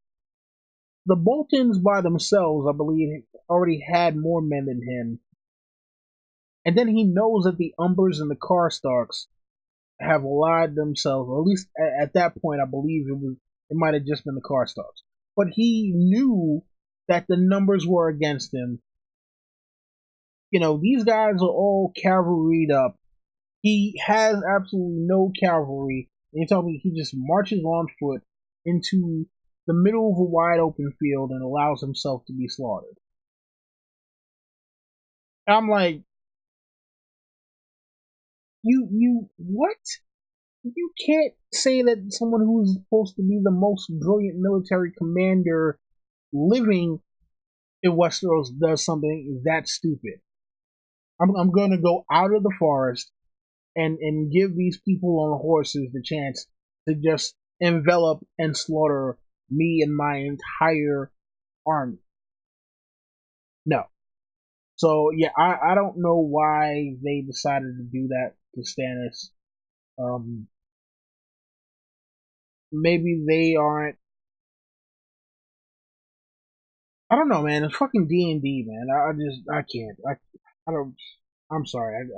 by themselves, I believe, already had more men than him. And then he knows that the Umbers and the Karstarks have allied themselves, or at least at that point, I believe it might have just been the Karstarks. But he knew that the numbers were against him. These guys are all cavalried up. He has absolutely no cavalry. And you tell me he just marches on foot into the middle of a wide open field and allows himself to be slaughtered. I'm like, you what? You can't say that someone who's supposed to be the most brilliant military commander living in Westeros does something that stupid. I'm going to go out of the forest and give these people on horses the chance to just envelop and slaughter me and my entire army. No. So yeah, I don't know why they decided to do that to Stannis. Um, Maybe they aren't. I don't know, man. It's fucking D&D, man. I can't. I don't. I'm sorry.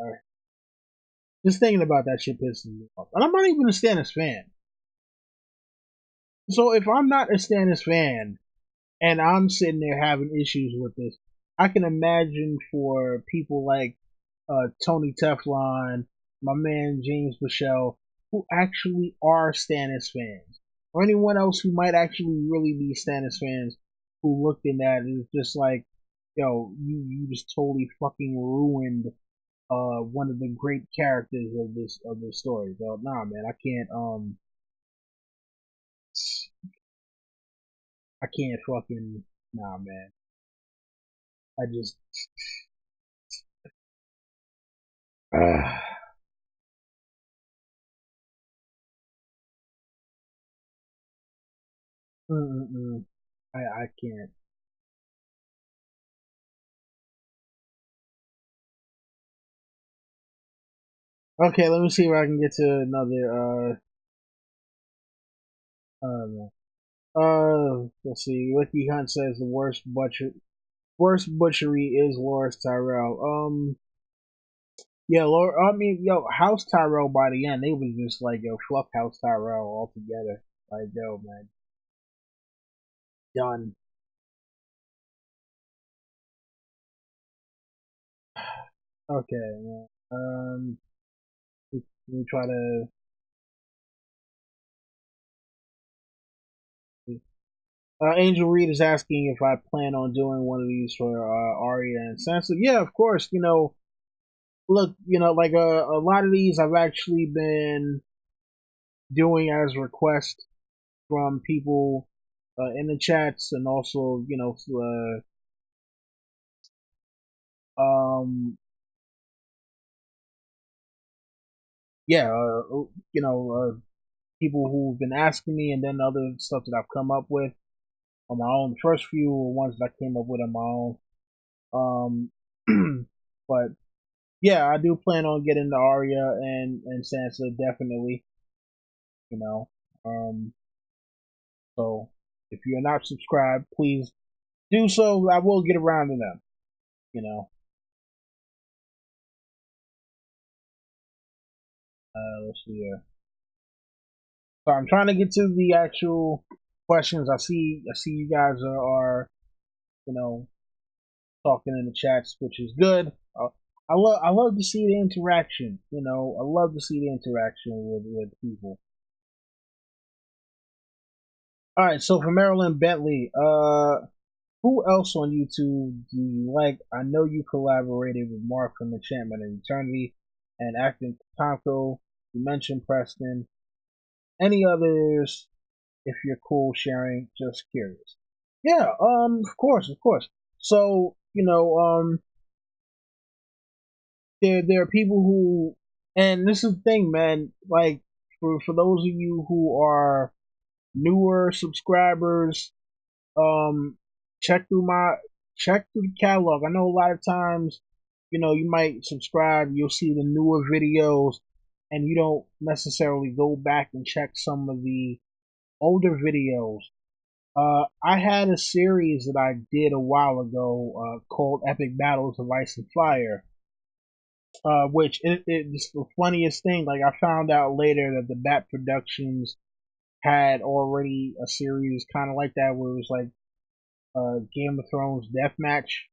Just thinking about that shit pisses me off. And I'm not even a Stannis fan. So if I'm not a Stannis fan and I'm sitting there having issues with this, I can imagine for people like Tony Teflon, my man James Michelle, who actually are Stannis fans, or anyone else who might actually really be Stannis fans, who looked in that and is just like, yo, you just totally fucking ruined one of the great characters of this story. So nah, man, I can't fucking nah, man. I just uh, mm-mm. I can't. Okay, let me see if I can get to another. Let's see. Ricky Hunt says the worst butchery is Loras Tyrell. Yeah, Laura. I mean, yo, House Tyrell. By the end, they was just like, yo, fuck House Tyrell altogether. Like, yo, man, done. Okay, man. We try to. Angel Reed is asking if I plan on doing one of these for Arya and Sansa. Yeah, of course. Look, like a lot of these I've actually been doing as requests from people in the chats, and also yeah, people who've been asking me, and then other stuff that I've come up with on my own. The first few were ones that I came up with on my own. But yeah, I do plan on getting the Arya and Sansa definitely. You know, um, so if you're not subscribed, please do so. I will get around to them. You know, let's see here. So I'm trying to get to the actual questions. I see you guys are you know talking in the chats, which is good. I love to see the interaction. I love to see the interaction with people. All right, so for Marilyn Bentley, who else on YouTube do you like? I know you collaborated with Mark from Enchantment and Eternity and Acting Tonko. You mentioned Preston. Any others? If you're cool sharing, just curious. Yeah, of course, of course. So, there are people who, and this is the thing, man. Like for those of you who are newer subscribers, um, check through my check through the catalog. I know a lot of times, you might subscribe, you'll see the newer videos, and you don't necessarily go back and check some of the older videos. I had a series that I did a while ago called Epic Battles of Ice and Fire, which it's the funniest thing. Like I found out later that the Bat Productions had already a series kind of like that, where it was like Game of Thrones Death Match.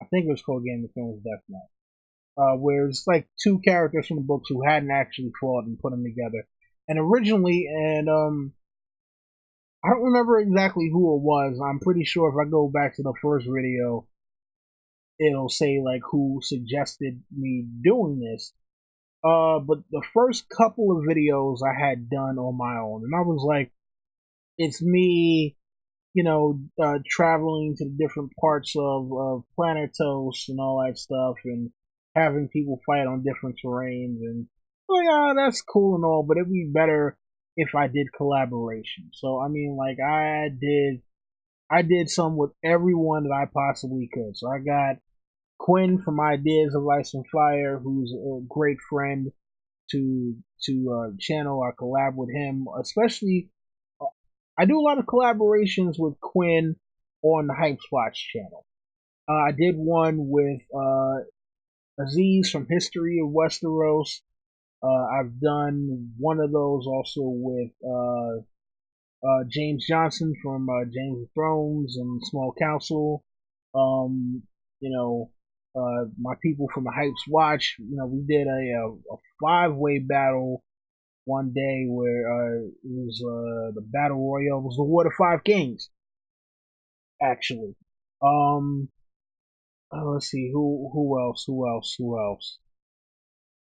I think it was called Game of Thrones Death Match, where it's like two characters from the books who hadn't actually fought and put them together. And originally, and I don't remember exactly who it was. I'm pretty sure if I go back to the first video, it'll say like who suggested me doing this. But the first couple of videos I had done on my own, and I was like, it's me, traveling to different parts of Planetos and all that stuff, and having people fight on different terrains, and oh yeah, that's cool and all, but it'd be better if I did collaboration. So I mean, like I did some with everyone that I possibly could. So I got Quinn from Ideas of Ice and Fire, who's a great friend to channel. I collab with him, especially. Uh, I do a lot of collaborations with Quinn on the Hype Watch channel. I did one with Aziz from History of Westeros. I've done one of those also with James Johnson from James of Thrones and Small Council. Um, my people from the Hypes Watch. We did a 5-way battle one day where it was the battle royale. It was the War of Five Kings, actually. Um, let's see who else, who else.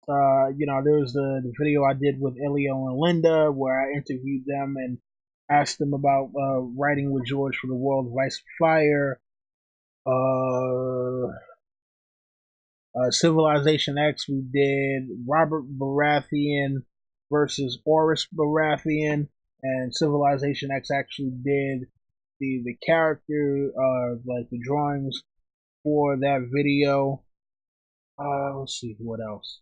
There's the video I did with Elio and Linda where I interviewed them and asked them about writing with George for the World of Ice and Fire. Uh, Civilization X, we did Robert Baratheon versus Oris Baratheon, and Civilization X actually did the character, like the drawings for that video. Let's see what else.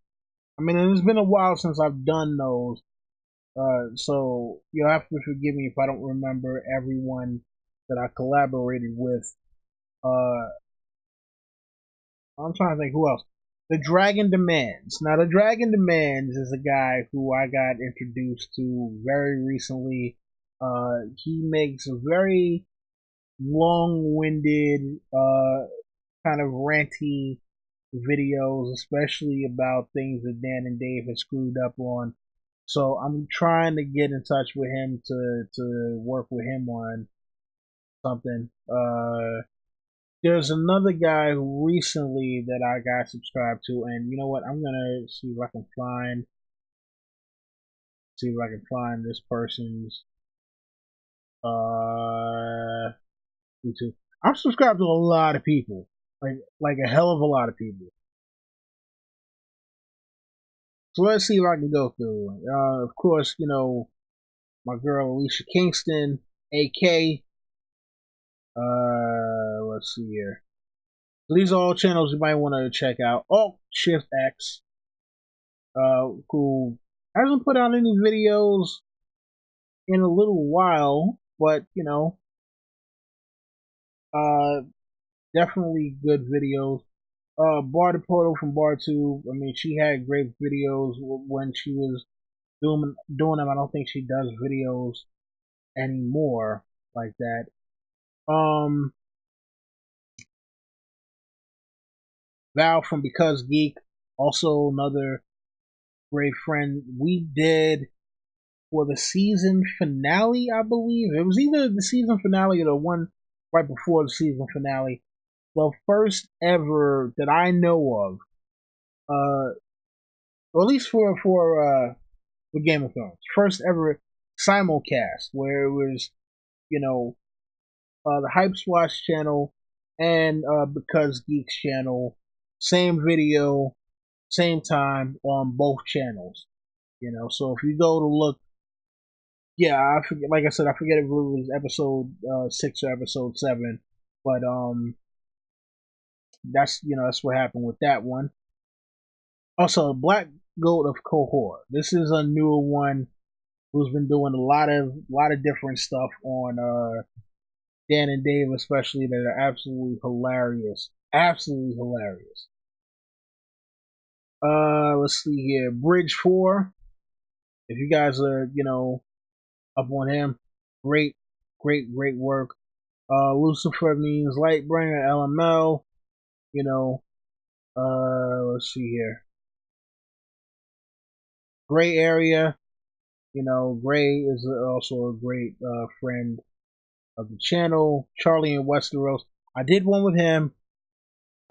I mean, it's been a while since I've done those, so you'll have to forgive me if I don't remember everyone that I collaborated with. Uh, I'm trying to think who else. The Dragon Demands. Now, the Dragon Demands is a guy who I got introduced to very recently. He makes a very long-winded, kind of ranty videos, especially about things that Dan and Dave have screwed up on. So I'm trying to get in touch with him to work with him on something. There's another guy who recently that I got subscribed to, and you know what? I'm gonna see if I can find this person's uh YouTube. I'm subscribed to a lot of people, like a hell of a lot of people. So let's see if I can go through. Of course, my girl Alicia Kingston, AK. Let's see here. So these are all channels you might want to check out. Oh, Shift X, who hasn't put out any videos in a little while, but uh, definitely good videos. Bar the Portal from Bar 2. I mean, she had great videos when she was doing them. I don't think she does videos anymore like that. Val from Because Geek, also another great friend. We did for the season finale, I believe. It was either the season finale or the one right before the season finale. The first ever that I know of, or at least for Game of Thrones, first ever simulcast where it was, you know, the Hype Watch channel and Because Geeks channel, same video, same time on both channels. So if you go to look, yeah, I forget. Like I said, I forget if it was episode 6 or episode 7, but that's what happened with that one. Also, Black Goat of Cohort. This is a newer one who's been doing a lot of different stuff on Dan and Dave, especially, that are absolutely hilarious. Absolutely hilarious. Let's see here. Bridge 4. If you guys are, up on him, great, great work. Lucifer Means Lightbringer, LML. You know, let's see here. Gray Area. Gray is also a great friend of the channel. Charlie in Westeros. I did one with him.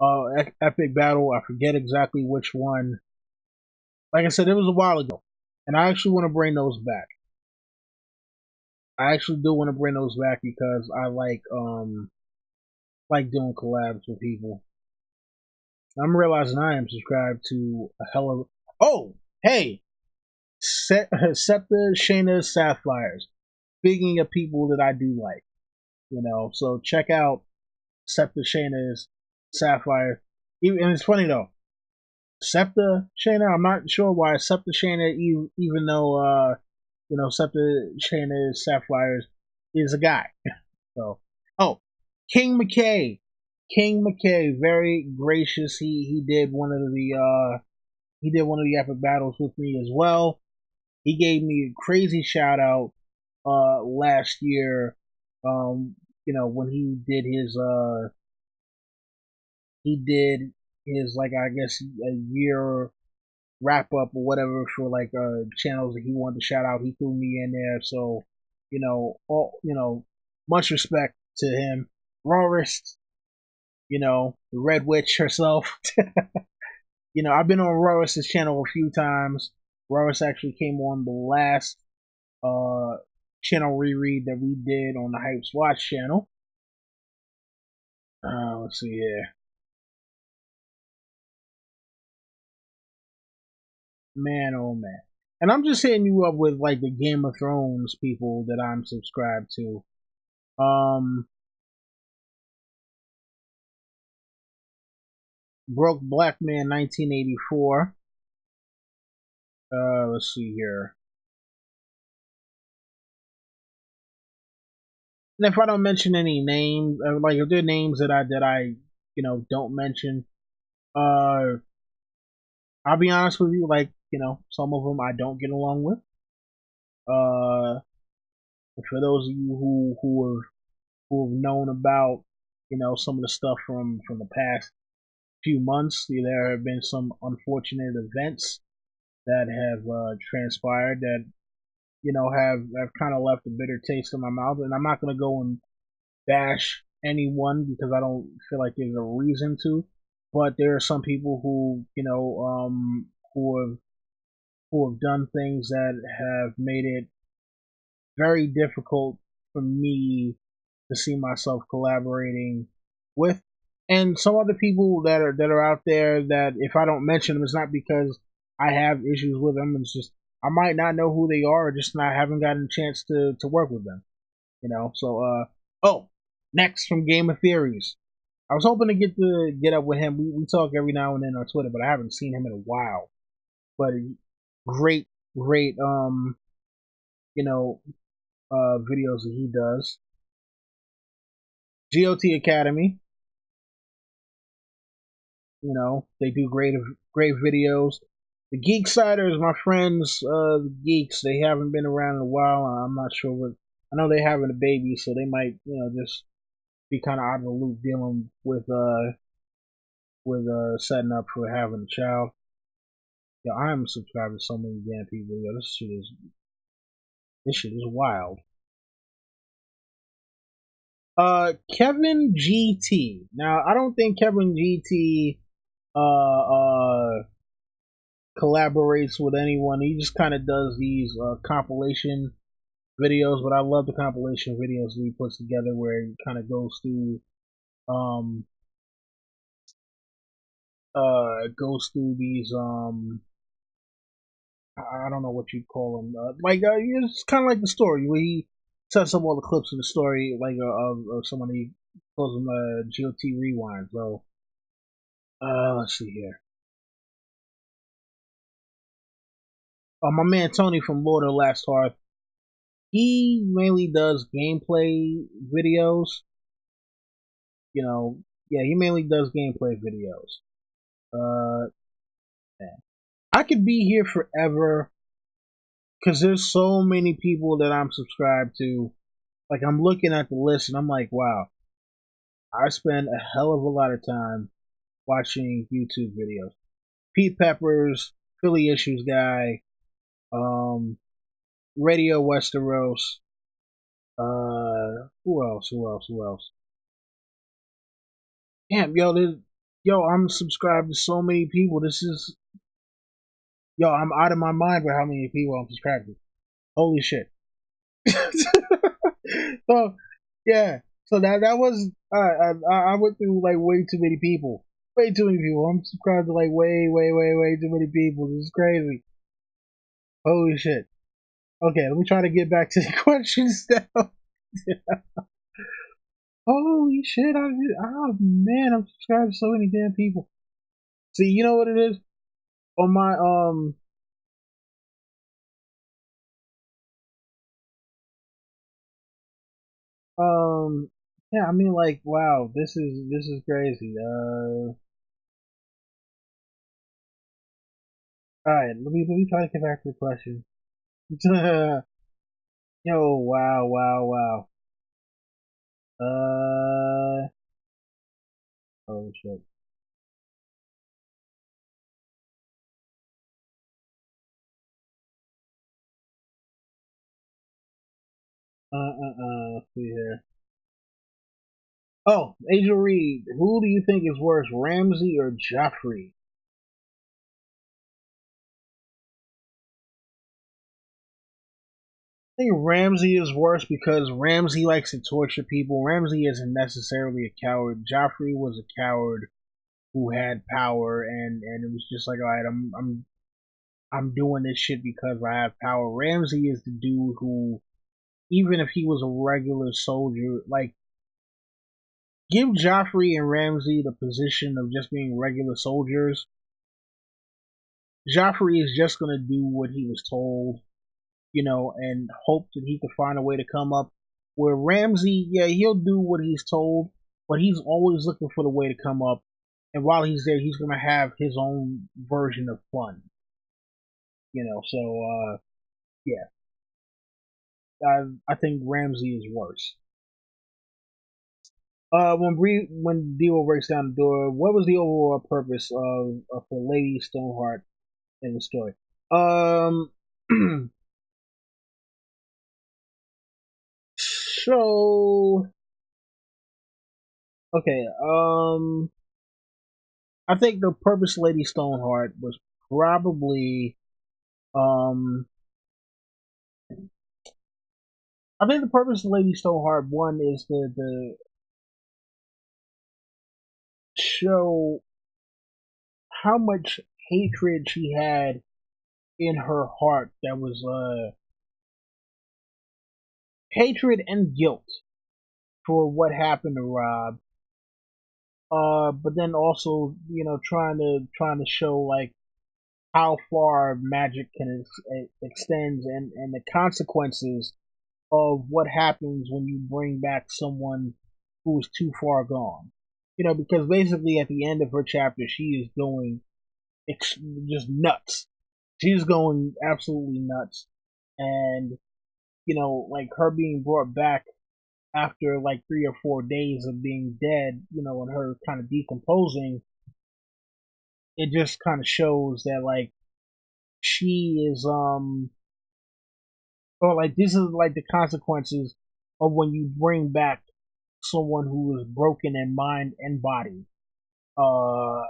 Epic Battle. I forget exactly which one. Like I said, it was a while ago, and I actually want to bring those back. I actually do want to bring those back because I like doing collabs with people. I'm realizing I am subscribed to a hell of. Oh, hey, Septa, Shayna, Sapphires. Speaking of people that I do like, so check out Septa, Shayna's Sapphire. And it's funny though, Septa, Shayna. I'm not sure why Septa, Shayna, even though Septa, Shayna, Sapphires is a guy. So, oh, King McKay. King McKay, very gracious. He did one of the epic battles with me as well. He gave me a crazy shout out last year. When he did his like, I guess, a year wrap up or whatever for like channels that he wanted to shout out. He threw me in there. So, much respect to him. Rawrist, the Red Witch herself. I've been on Roris's channel a few times. Roris actually came on the last channel reread that we did on the Hype Watch channel. Let's see here. Man, oh man. And I'm just hitting you up with like the Game of Thrones people that I'm subscribed to. Broke Black Man 1984. Let's see here. And if I don't mention any names, like if there are names that I don't mention, uh, I'll be honest with you. Like some of them I don't get along with. Uh, for those of you who have known about some of the stuff from the past few months, there have been some unfortunate events that have transpired that have kind of left a bitter taste in my mouth, and I'm not going to go and bash anyone because I don't feel like there's a reason to. But there are some people who, who have done things that have made it very difficult for me to see myself collaborating with. And some other people that are out there that if I don't mention them, it's not because I have issues with them. It's just I might not know who they are, or just not haven't gotten a chance to work with them. So oh, next from Game of Theories. I was hoping to get up with him. We talk every now and then on Twitter, but I haven't seen him in a while. But great, great, you know, videos that he does. GOT Academy, they do great videos. The Geek Siders, my friends, the geeks, they haven't been around in a while. I'm not sure what. I know they're having a baby, so they might, just be kind of out of the loop dealing with setting up for having a child. Yeah, I'm subscribed to so many damn people. Yo, this shit is wild. Kevin GT. Now, I don't think Kevin GT collaborates with anyone. He just kind of does these compilation videos, but I love the compilation videos that he puts together where he kind of um goes through these I don't know what you'd call them. It's kind of like the story where he sets up all the clips of the story, like of somebody calls them GOT rewind. So let's see here. My man Tony from Lord of the Last Hearth, he mainly does gameplay videos. Yeah, he mainly does gameplay videos. Uh, Man. I could be here forever because there's so many people that I'm subscribed to. Like I'm looking at the list and I'm like, wow, I spend a hell of a lot of time watching YouTube videos. Pete Peppers, Philly Issues Guy, um, Radio Westeros. Who else? Who else? Who else? Damn, yo, I'm subscribed to so many people. I'm out of my mind with how many people I'm subscribed to. Holy shit. So yeah, so that was I went through like way too many people, way too many people. I'm subscribed to like way too many people. This is crazy. Holy shit. Okay, let me try to get back to the questions now. Holy shit! Oh man, I'm subscribed to so many damn people. See, you know what it is on my yeah, I mean like wow, this is crazy. All right, let me try to get back to the question. Yo, wow, wow, wow. Oh shit. Let's see here. Oh, Angel Reed. Who do you think is worse, Ramsay or Joffrey? I think Ramsay is worse because Ramsay likes to torture people. Ramsay isn't necessarily a coward. Joffrey was a coward who had power, and it was just like, all right, I'm doing this shit because I have power. Ramsay is the dude who, even if he was a regular soldier, like give Joffrey and Ramsay the position of just being regular soldiers. Joffrey is just gonna do what he was told, and hope that he can find a way to come up. Where Ramsay, yeah, he'll do what he's told, but he's always looking for the way to come up. And while he's there, he's gonna have his own version of fun, So yeah, I think Ramsay is worse. When Dio breaks down the door, what was the overall purpose of the Lady Stoneheart in the story? Um, so Okay. I think the Purpose Lady Stoneheart was probably um. I think the Purpose Lady Stoneheart one is the show how much hatred she had in her heart that was hatred and guilt for what happened to Robb. But then also, trying to show like how far magic can extends and the consequences of what happens when you bring back someone who is too far gone. Because basically at the end of her chapter, she is going just nuts. She's going absolutely nuts, and like her being brought back after like 3 or 4 days of being dead, and her kind of decomposing, it just kind of shows that like she is or like this is like the consequences of when you bring back someone who is broken in mind and body. Uh,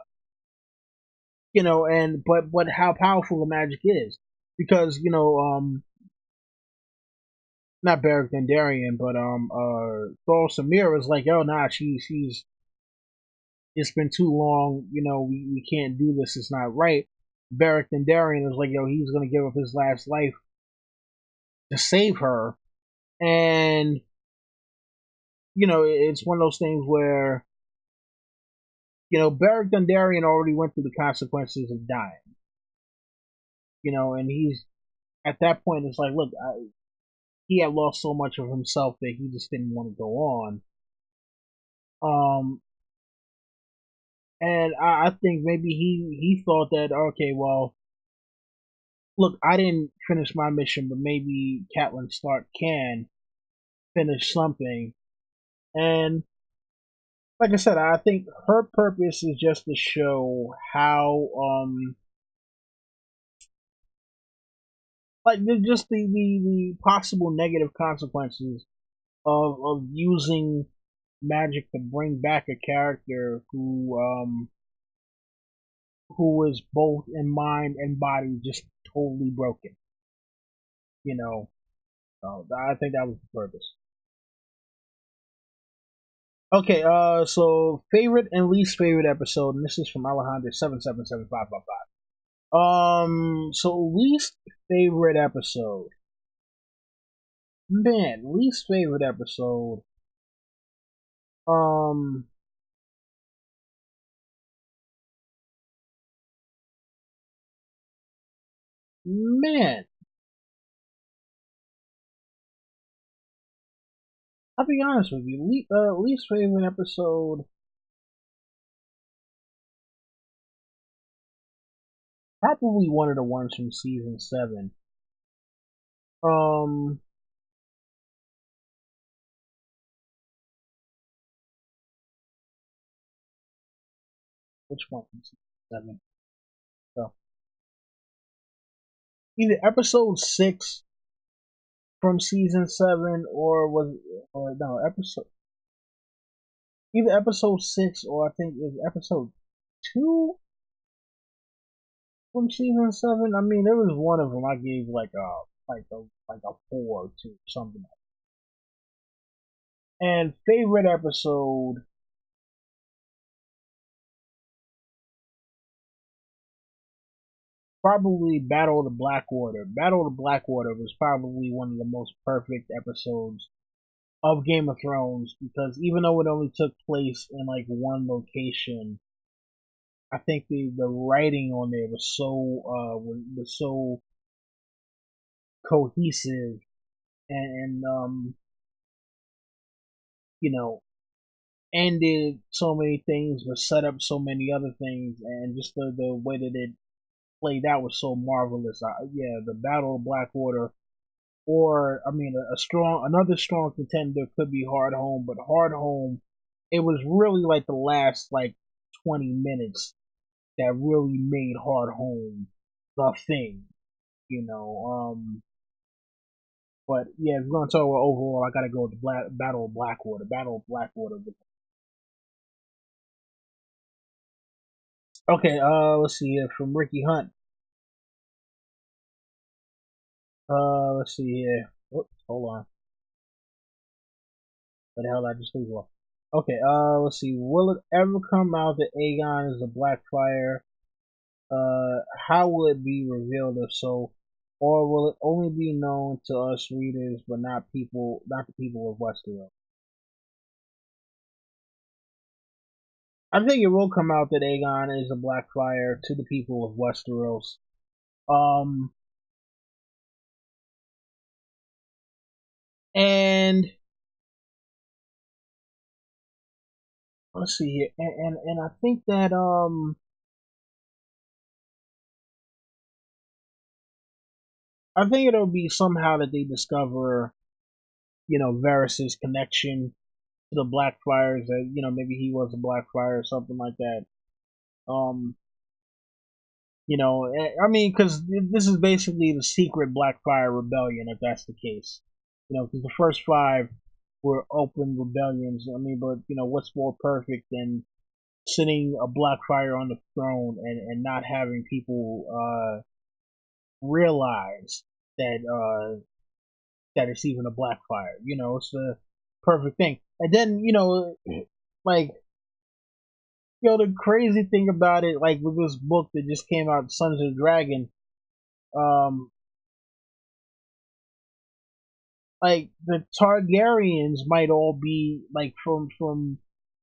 and but how powerful the magic is, because not Beric Dondarrion, but Thor Samira is like, oh nah, she's it's been too long, we can't do this, it's not right. Beric Dondarrion is like, yo, he's gonna give up his last life to save her, and it's one of those things where Beric Dondarrion already went through the consequences of dying, and he's at that point, it's like, look, he had lost so much of himself that he just didn't want to go on. Um, and I think maybe he thought that, okay, well, look, I didn't finish my mission, but maybe Catelyn Stark can finish something. And like I said, I think her purpose is just to show how like just the possible negative consequences of using magic to bring back a character who is both in mind and body just totally broken. You know, so I think that was the purpose. Okay, so favorite and least favorite episode, and this is from Alejandro 777555. So least favorite episode, man, least favorite episode. Um, man, I'll be honest with you. Least favorite episode, probably one of the ones from season 7. Um, which one from season 7? So either episode 6 from season 7, or no, episode either episode 6, or I think it was episode 2 from season 7. I mean, there was one of them I gave like a 4 to something. And favorite episode, probably Battle of the Blackwater. Battle of the Blackwater was probably one of the most perfect episodes of Game of Thrones, because even though it only took place in like one location, I think the writing on there was so cohesive, and you know ended so many things, but set up so many other things, and just the way that it played out was so marvelous. Yeah, the Battle of Blackwater, or I mean, another strong contender could be Hard Home, but Hard Home, it was really like the last like 20 minutes that really made Hard Home the thing, you know. But yeah, if we're gonna talk about overall, I gotta go with the Battle of Blackwater. Battle of Blackwater Okay, let's see here from Ricky Hunt. Let's see here. Oops, hold on. What the hell did I just leave off? Okay, let's see. Will it ever come out that Aegon is a Blackfire? How will it be revealed if so? Or will it only be known to us readers, but not the people of Westeros? I think it will come out that Aegon is a Blackfire to the people of Westeros. Um, and let's see here, and I think that I think it'll be somehow that they discover, Varys's connection to the Blackfires. That maybe he was a Blackfire or something like that. Um, I mean, because this is basically the secret Blackfire rebellion, if that's the case. Because the first five were open rebellions. I mean, but what's more perfect than sitting a Blackfire on the throne and not having people realize that it's even a Blackfire. It's the perfect thing. And then like the crazy thing about it, like with this book that just came out, Sons of the Dragon, um, like the Targaryens might all be like from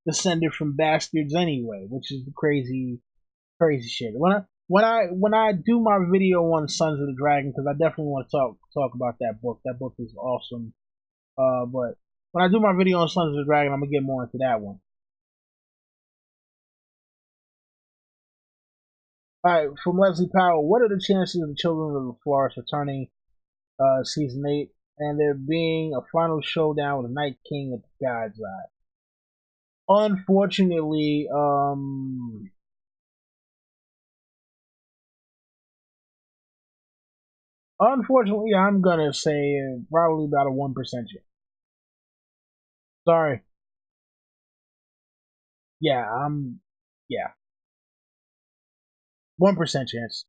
descended from bastards anyway, which is the crazy shit. When I do my video on Sons of the Dragon, because I definitely want to talk about that book. That book is awesome. But when I do my video on Sons of the Dragon, I'm gonna get more into that one. All right, from Leslie Powell, what are the chances of the Children of the Forest returning season 8 and there being a final showdown with the Night King at the God's Eye? Unfortunately, I'm gonna say probably about a 1% chance. Sorry, yeah, yeah, 1% chance.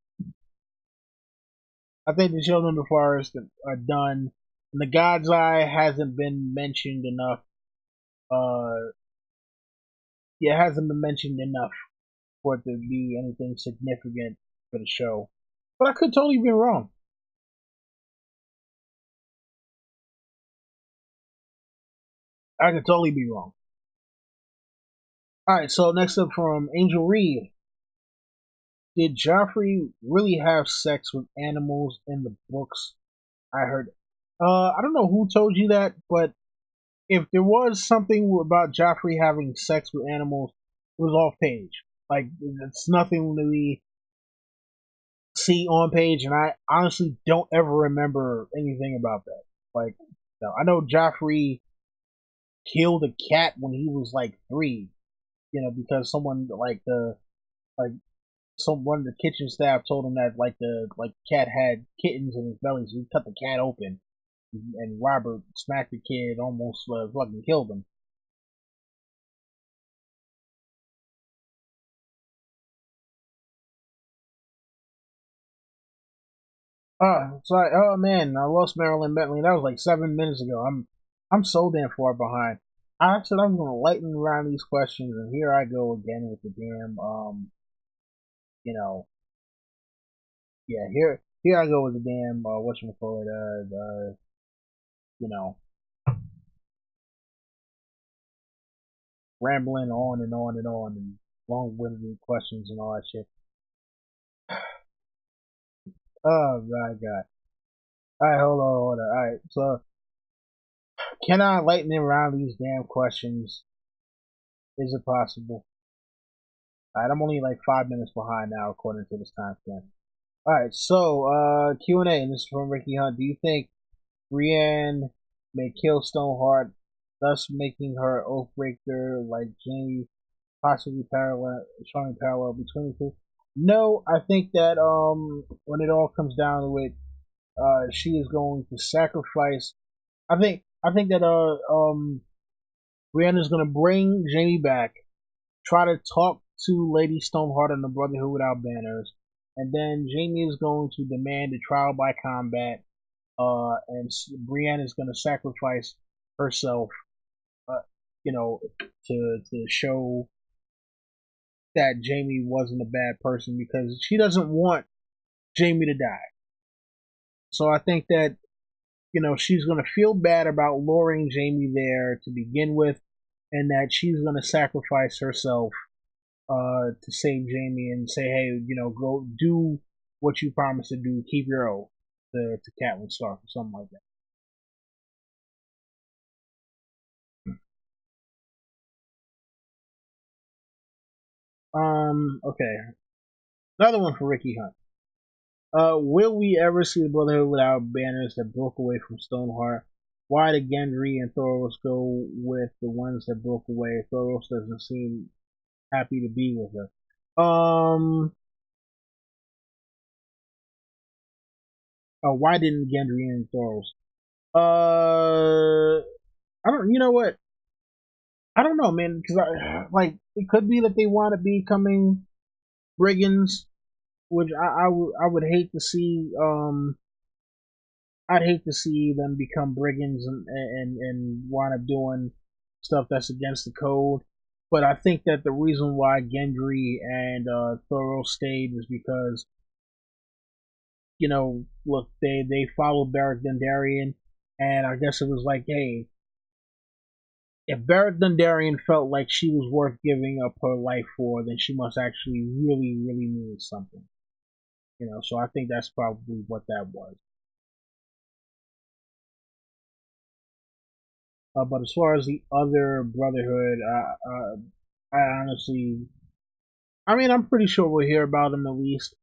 I think the Children of the Forest are done. And the God's Eye hasn't been mentioned enough. Uh, yeah, it hasn't been mentioned enough for it to be anything significant for the show. But I could totally be wrong. I could totally be wrong. All right, so next up from Angel Reed. Did Joffrey really have sex with animals in the books? I heard. I don't know who told you that, but if there was something about Joffrey having sex with animals, it was off page. Like it's nothing that we see on page, and I honestly don't ever remember anything about that. Like, no, I know Joffrey killed a cat when he was like 3. Because someone like one of the kitchen staff told him that like cat had kittens in his belly, so he cut the cat open, and Robert smacked the kid, almost fucking killed him. Sorry. Oh man, I lost Marilyn Bentley. That was like 7 minutes ago. I'm so damn far behind. I said I'm gonna lighten around these questions, and here I go again with the damn you know, yeah, here I go with the damn whatchamacallit, you know, rambling on and on and on and long-winded questions and all that shit. Oh my god. All right, hold on. All right, so can I lighten around these damn questions? Is it possible? All right, I'm only like 5 minutes behind now, according to this timestamp. All right, so Q&A, and this is from Ricky Hunt. Do you think Brienne may kill Stoneheart, thus making her Oathbreaker like Jaime, possibly showing parallel between the two? No, I think that when it all comes down to it, she is going to sacrifice. I think that Brienne is going to bring Jaime back, try to talk to Lady Stoneheart and the Brotherhood without banners, and then Jamie is going to demand a trial by combat, and Brienne is going to sacrifice herself, uh, you know, to show that Jamie wasn't a bad person because she doesn't want Jamie to die. So I think that she's going to feel bad about luring Jamie there to begin with, and that she's going to sacrifice herself to save Jamie and say, hey, go do what you promised to do, keep your oath to Catelyn Stark or something like that. Okay, another one for Ricky Hunt. Will we ever see the Brotherhood without banners that broke away from Stoneheart? Why did Gendry and Thoros go with the ones that broke away? Thoros doesn't seem happy to be with her. Why didn't Gendry and Thoros? I don't. You know what? I don't know, man. Because like it could be that they want to be becoming brigands, which I would hate to see. I'd hate to see them become brigands and wind up doing stuff that's against the code. But I think that the reason why Gendry and Thoros stayed is because look, they followed Beric Dondarrion, and I guess it was like, hey, if Beric Dondarrion felt like she was worth giving up her life for, then she must actually really, really mean something. So I think that's probably what that was. But as far as the other Brotherhood, I honestly, I mean, I'm pretty sure we'll hear about them at least.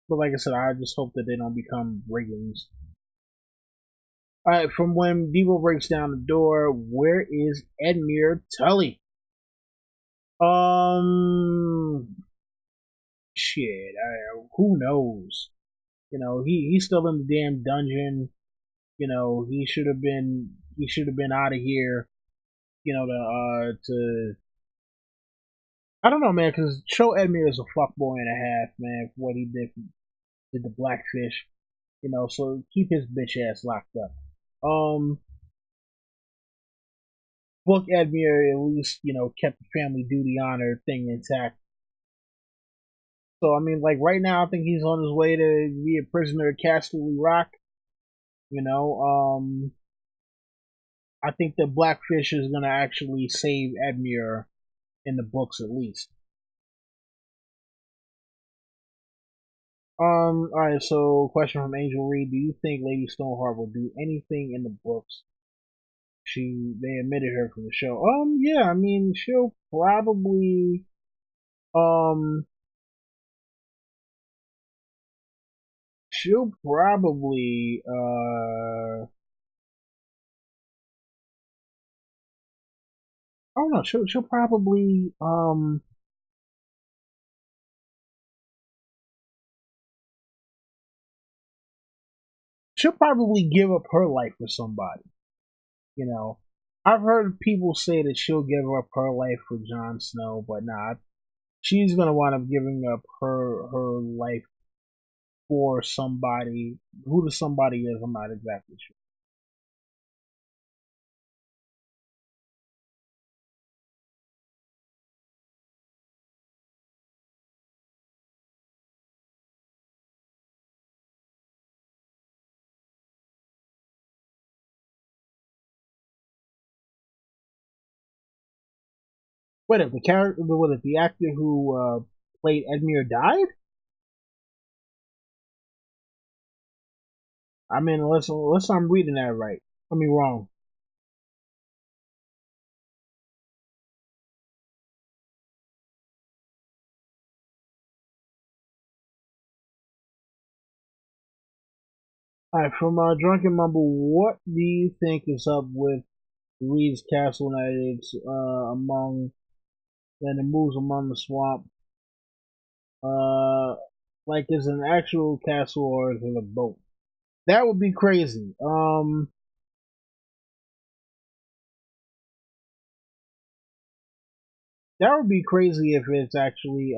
But like I said, I just hope that they don't become brigands. Alright, from when Devo breaks down the door, where is Edmure Tully? Shit, who knows? He's still in the damn dungeon. He should have been out of here. To I don't know, man, because show Edmure is a fuckboy and a half, man, for what he did the Blackfish. So keep his bitch ass locked up. Book Edmure at least, kept the family duty honor thing intact. So I mean, like right now, I think he's on his way to be a prisoner at Casterly Rock. You know, I think the Blackfish is gonna actually save Edmure in the books at least. All right. So, question from Angel Reed: do you think Lady Stoneheart will do anything in the books? They admitted her from the show. Yeah. I mean, um, she'll probably, I don't know. She'll probably give up her life for somebody. You know, I've heard people say that she'll give up her life for Jon Snow, but nah, she's gonna wind up giving up her life for somebody. Who the somebody is, I'm not exactly sure. Wait, if the character, was it the actor who played Edmure died? I mean, unless I'm reading that right. I mean, wrong. All right, from Drunken Mumble, what do you think is up with Reed's Castle Knights among and the moves among the swamp? Uh, like is an actual castle or is it a boat? That would be crazy. That would be crazy if it's actually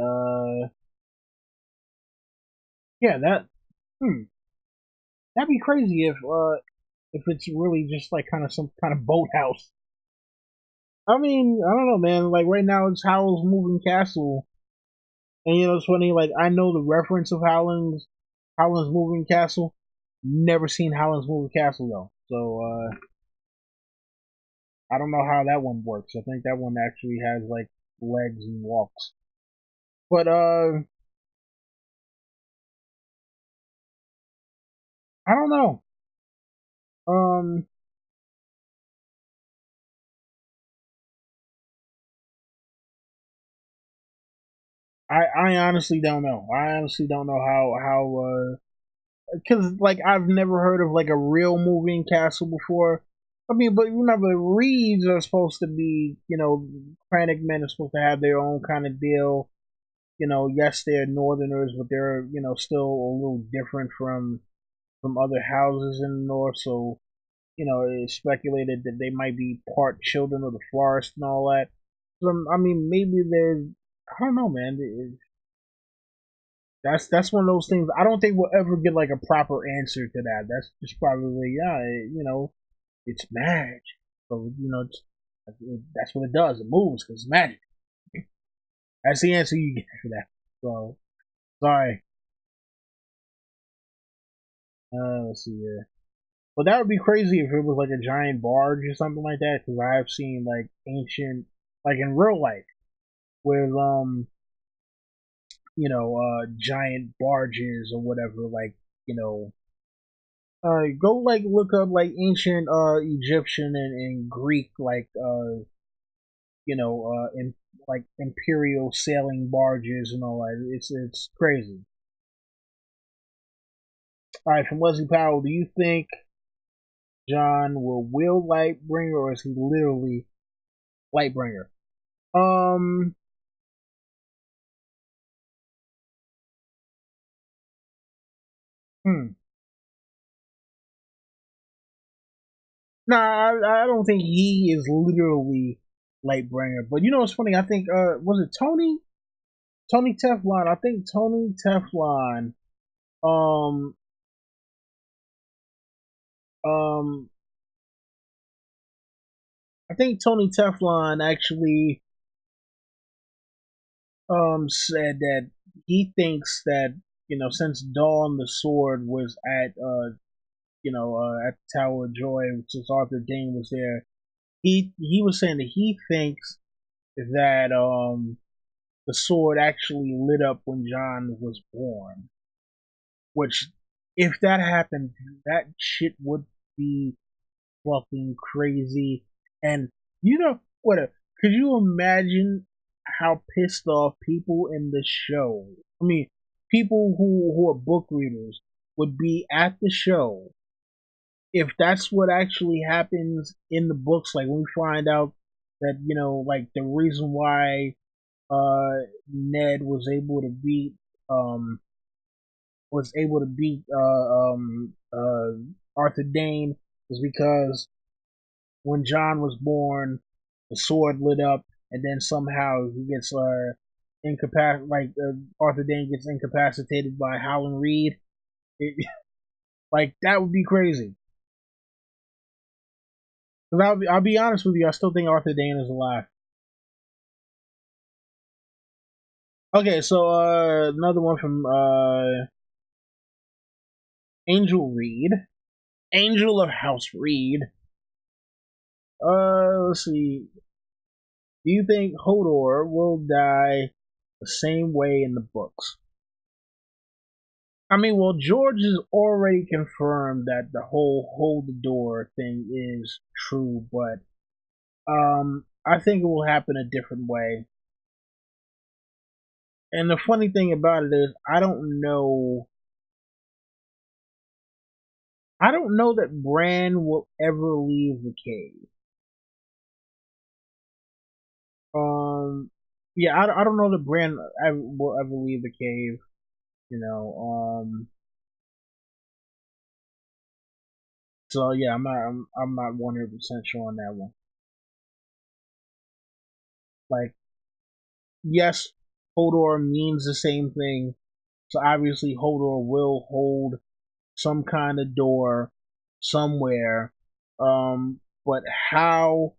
yeah, hmm, that'd be crazy if it's really just like kind of some kind of boathouse. I mean, I don't know, man. Like right now, it's Howl's Moving Castle, and it's funny. Like I know the reference of Howl's Moving Castle. Never seen Howl's Moving Castle though, so I don't know how that one works. I think that one actually has like legs and walks. But I don't know. Um, I honestly don't know. I honestly don't know how because like I've never heard of like a real moving castle before. I mean, but remember, Reeds are supposed to be, Kranich men are supposed to have their own kind of deal. Yes, they're Northerners, but they're still a little different from other houses in the North. So it's speculated that they might be part children of the forest and all that. So, I mean, maybe they're. I don't know, man. That's one of those things. I don't think we'll ever get like a proper answer to that. That's just probably it's magic. So that's what it does. It moves because it's magic. That's the answer you get for that. So sorry. Let's see here. But that would be crazy if it was like a giant barge or something like that. Because I have seen like ancient, like in real life, with giant barges or whatever. Like go like look up like ancient Egyptian and Greek like in like imperial sailing barges and all that. It's crazy. All right, from Wesley Powell, do you think John will wield Lightbringer or is he literally Lightbringer? Um, hmm. Nah, I don't think he is literally Lightbringer. But it's funny. I think was it Tony Teflon? I think Tony Teflon. Um, um, I think Tony Teflon actually said that he thinks that since Dawn the Sword was at the Tower of Joy since Arthur Dane was there, he was saying that he thinks that the sword actually lit up when John was born. Which, if that happened, that shit would be fucking crazy. And you know what? Could you imagine how pissed off people in the show? I mean, people who are book readers would be at the show if that's what actually happens in the books. Like when we find out that like the reason why Ned um was able to beat Arthur Dane is because when John was born, the sword lit up, and then somehow he gets Arthur Dane gets incapacitated by Howland Reed. It, like that would be crazy. Because I'll be honest with you, I still think Arthur Dane is alive. Okay, so another one from Angel Reed, Angel of House Reed. Let's see. Do you think Hodor will die the same way in the books? I mean, well, George has already confirmed that the whole hold the door thing is true, but I think it will happen a different way. And the funny thing about it is, I don't know that Bran will ever leave the cave. Um, yeah, I don't know that Bran will ever leave the cave. You know, so yeah, I'm not 100% sure on that one. Like yes, Hodor means the same thing. So obviously, Hodor will hold some kind of door somewhere. But how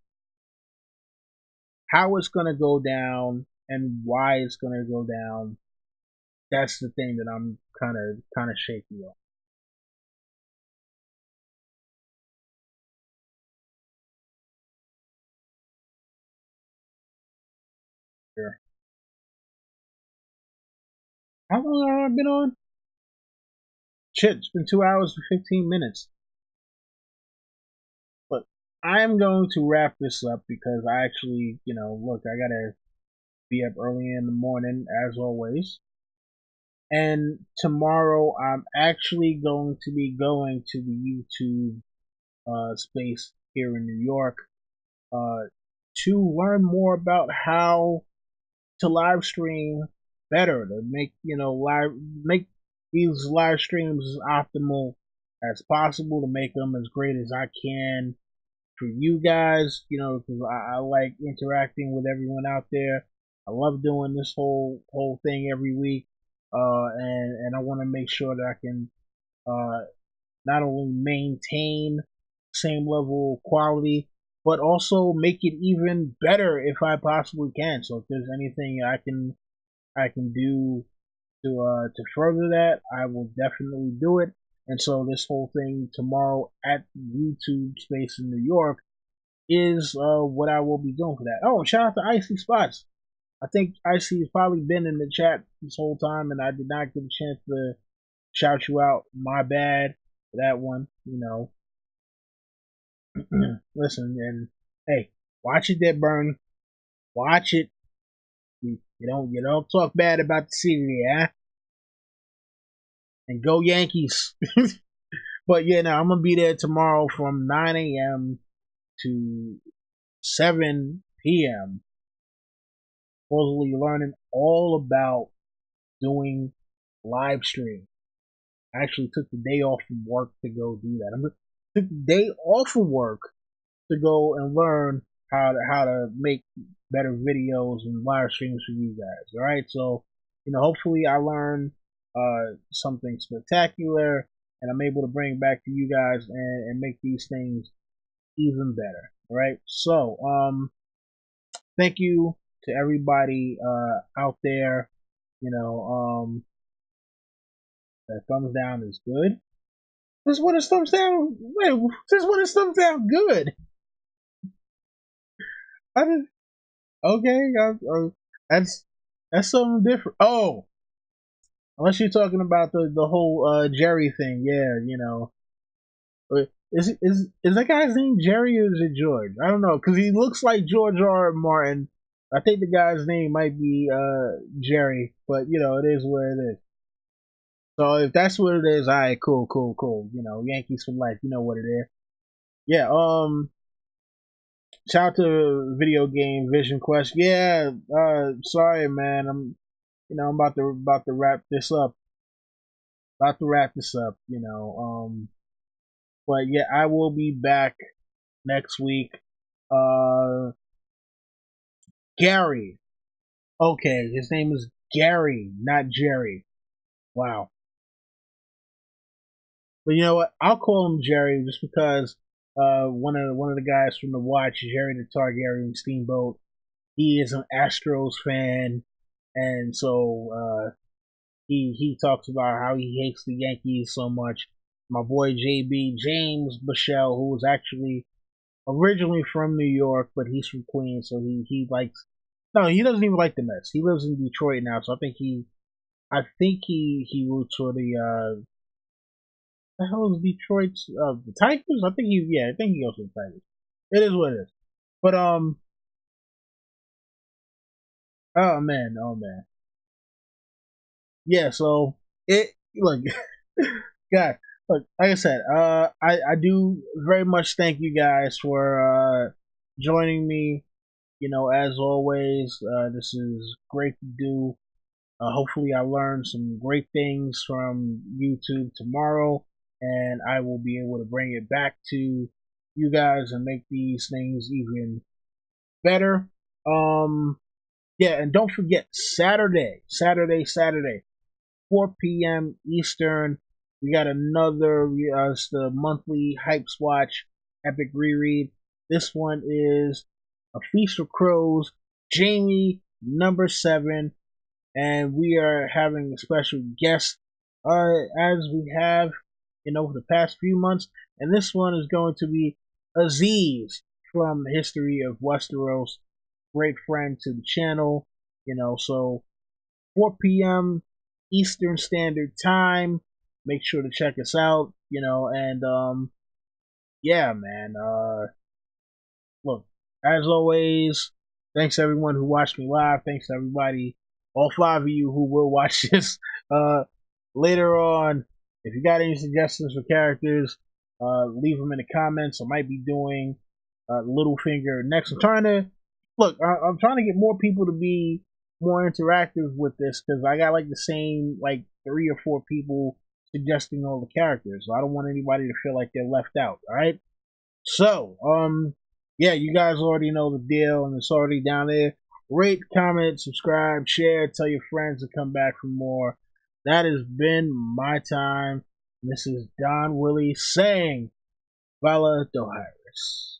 it's gonna go down and why it's gonna go down, that's the thing that I'm kind of shaky on. Here. How long have I been on? Shit, it's been 2 hours and 15 minutes. But I am going to wrap this up because I actually, look, I gotta be up early in the morning as always. And tomorrow I'm actually going to be going to the YouTube space here in New York uh, to learn more about how to live stream better, to make make these live streams as optimal as possible, to make them as great as I can for you guys. Because I like interacting with everyone out there. I love doing this whole thing every week, and I want to make sure that I can uh, not only maintain the same level of quality, but also make it even better if I possibly can. So if there's anything I can do to further that, I will definitely do it. And so this whole thing tomorrow at YouTube Space in New York is what I will be doing for that. Oh, shout out to Icy Spots. I think Icy has probably been in the chat this whole time, and I did not get a chance to shout you out. My bad for that one. Listen, and hey, watch it, that burn. Watch it. You don't talk bad about the city, yeah. And go Yankees. But yeah, no, I'm gonna be there tomorrow from 9 a.m. to 7 p.m. Supposedly learning all about doing live stream. I actually took the day off from work to go do that. Took the day off of work to go and learn how to make better videos and live streams for you guys. All right, so hopefully I learn something spectacular, and I'm able to bring it back to you guys and make these things even better. All right, so thank you to everybody out there. That thumbs down is good. This one is thumbs down. Wait, this one is thumbs down good. I didn't. Okay, that's that's something different. Oh, unless you're talking about the whole Jerry thing, yeah, Is that guy's name Jerry or is it George? I don't know because he looks like George R. R. Martin. I think the guy's name might be Jerry, but it is what it is. So if that's what it is, all right, cool, cool, cool. Yankees for life. You know what it is. Yeah. Shout out to video game Vision Quest. Yeah. Sorry, man. I'm about to wrap this up. About to wrap this up. But yeah, I will be back next week. Uh, Gary. Okay, his name is Gary, not Jerry. Wow. But you know what? I'll call him Jerry just because one of the guys from the Watch, Jerry the Targaryen Steamboat, he is an Astros fan, and so he talks about how he hates the Yankees so much. My boy JB James Bichelle, who was actually originally from New York, but he's from Queens, so he likes. No, he doesn't even like the Mets. He lives in Detroit now, so I think he roots for the hell is Detroit's the Tigers. I think he goes for the Tigers. It is what it is. But oh man, yeah. So it look, God, look. Like I said, I do very much thank you guys for joining me. As always, this is great to do. Hopefully, I learned some great things from YouTube tomorrow, and I will be able to bring it back to you guys and make these things even better. Um, Yeah, and don't forget Saturday, 4 p.m. Eastern. We got another. It's the monthly Hypes Watch epic reread. This one is A Feast for Crows, Jamie number 7, and we are having a special guest, as we have, for the past few months. And this one is going to be Aziz from the History of Westeros, great friend to the channel. So 4 p.m. Eastern Standard Time. Make sure to check us out. And yeah, man. Look, as always, thanks to everyone who watched me live. Thanks to everybody, all 5 of you who will watch this later on. If you got any suggestions for characters, leave them in the comments. I might be doing Littlefinger next. I'm trying to get more people to be more interactive with this, because I got like the same like 3 or 4 people suggesting all the characters. So I don't want anybody to feel like they're left out. All right. So, yeah, you guys already know the deal, and it's already down there. Rate, comment, subscribe, share, tell your friends to come back for more. That has been my time. This is Don Willie saying, Vala Doharis.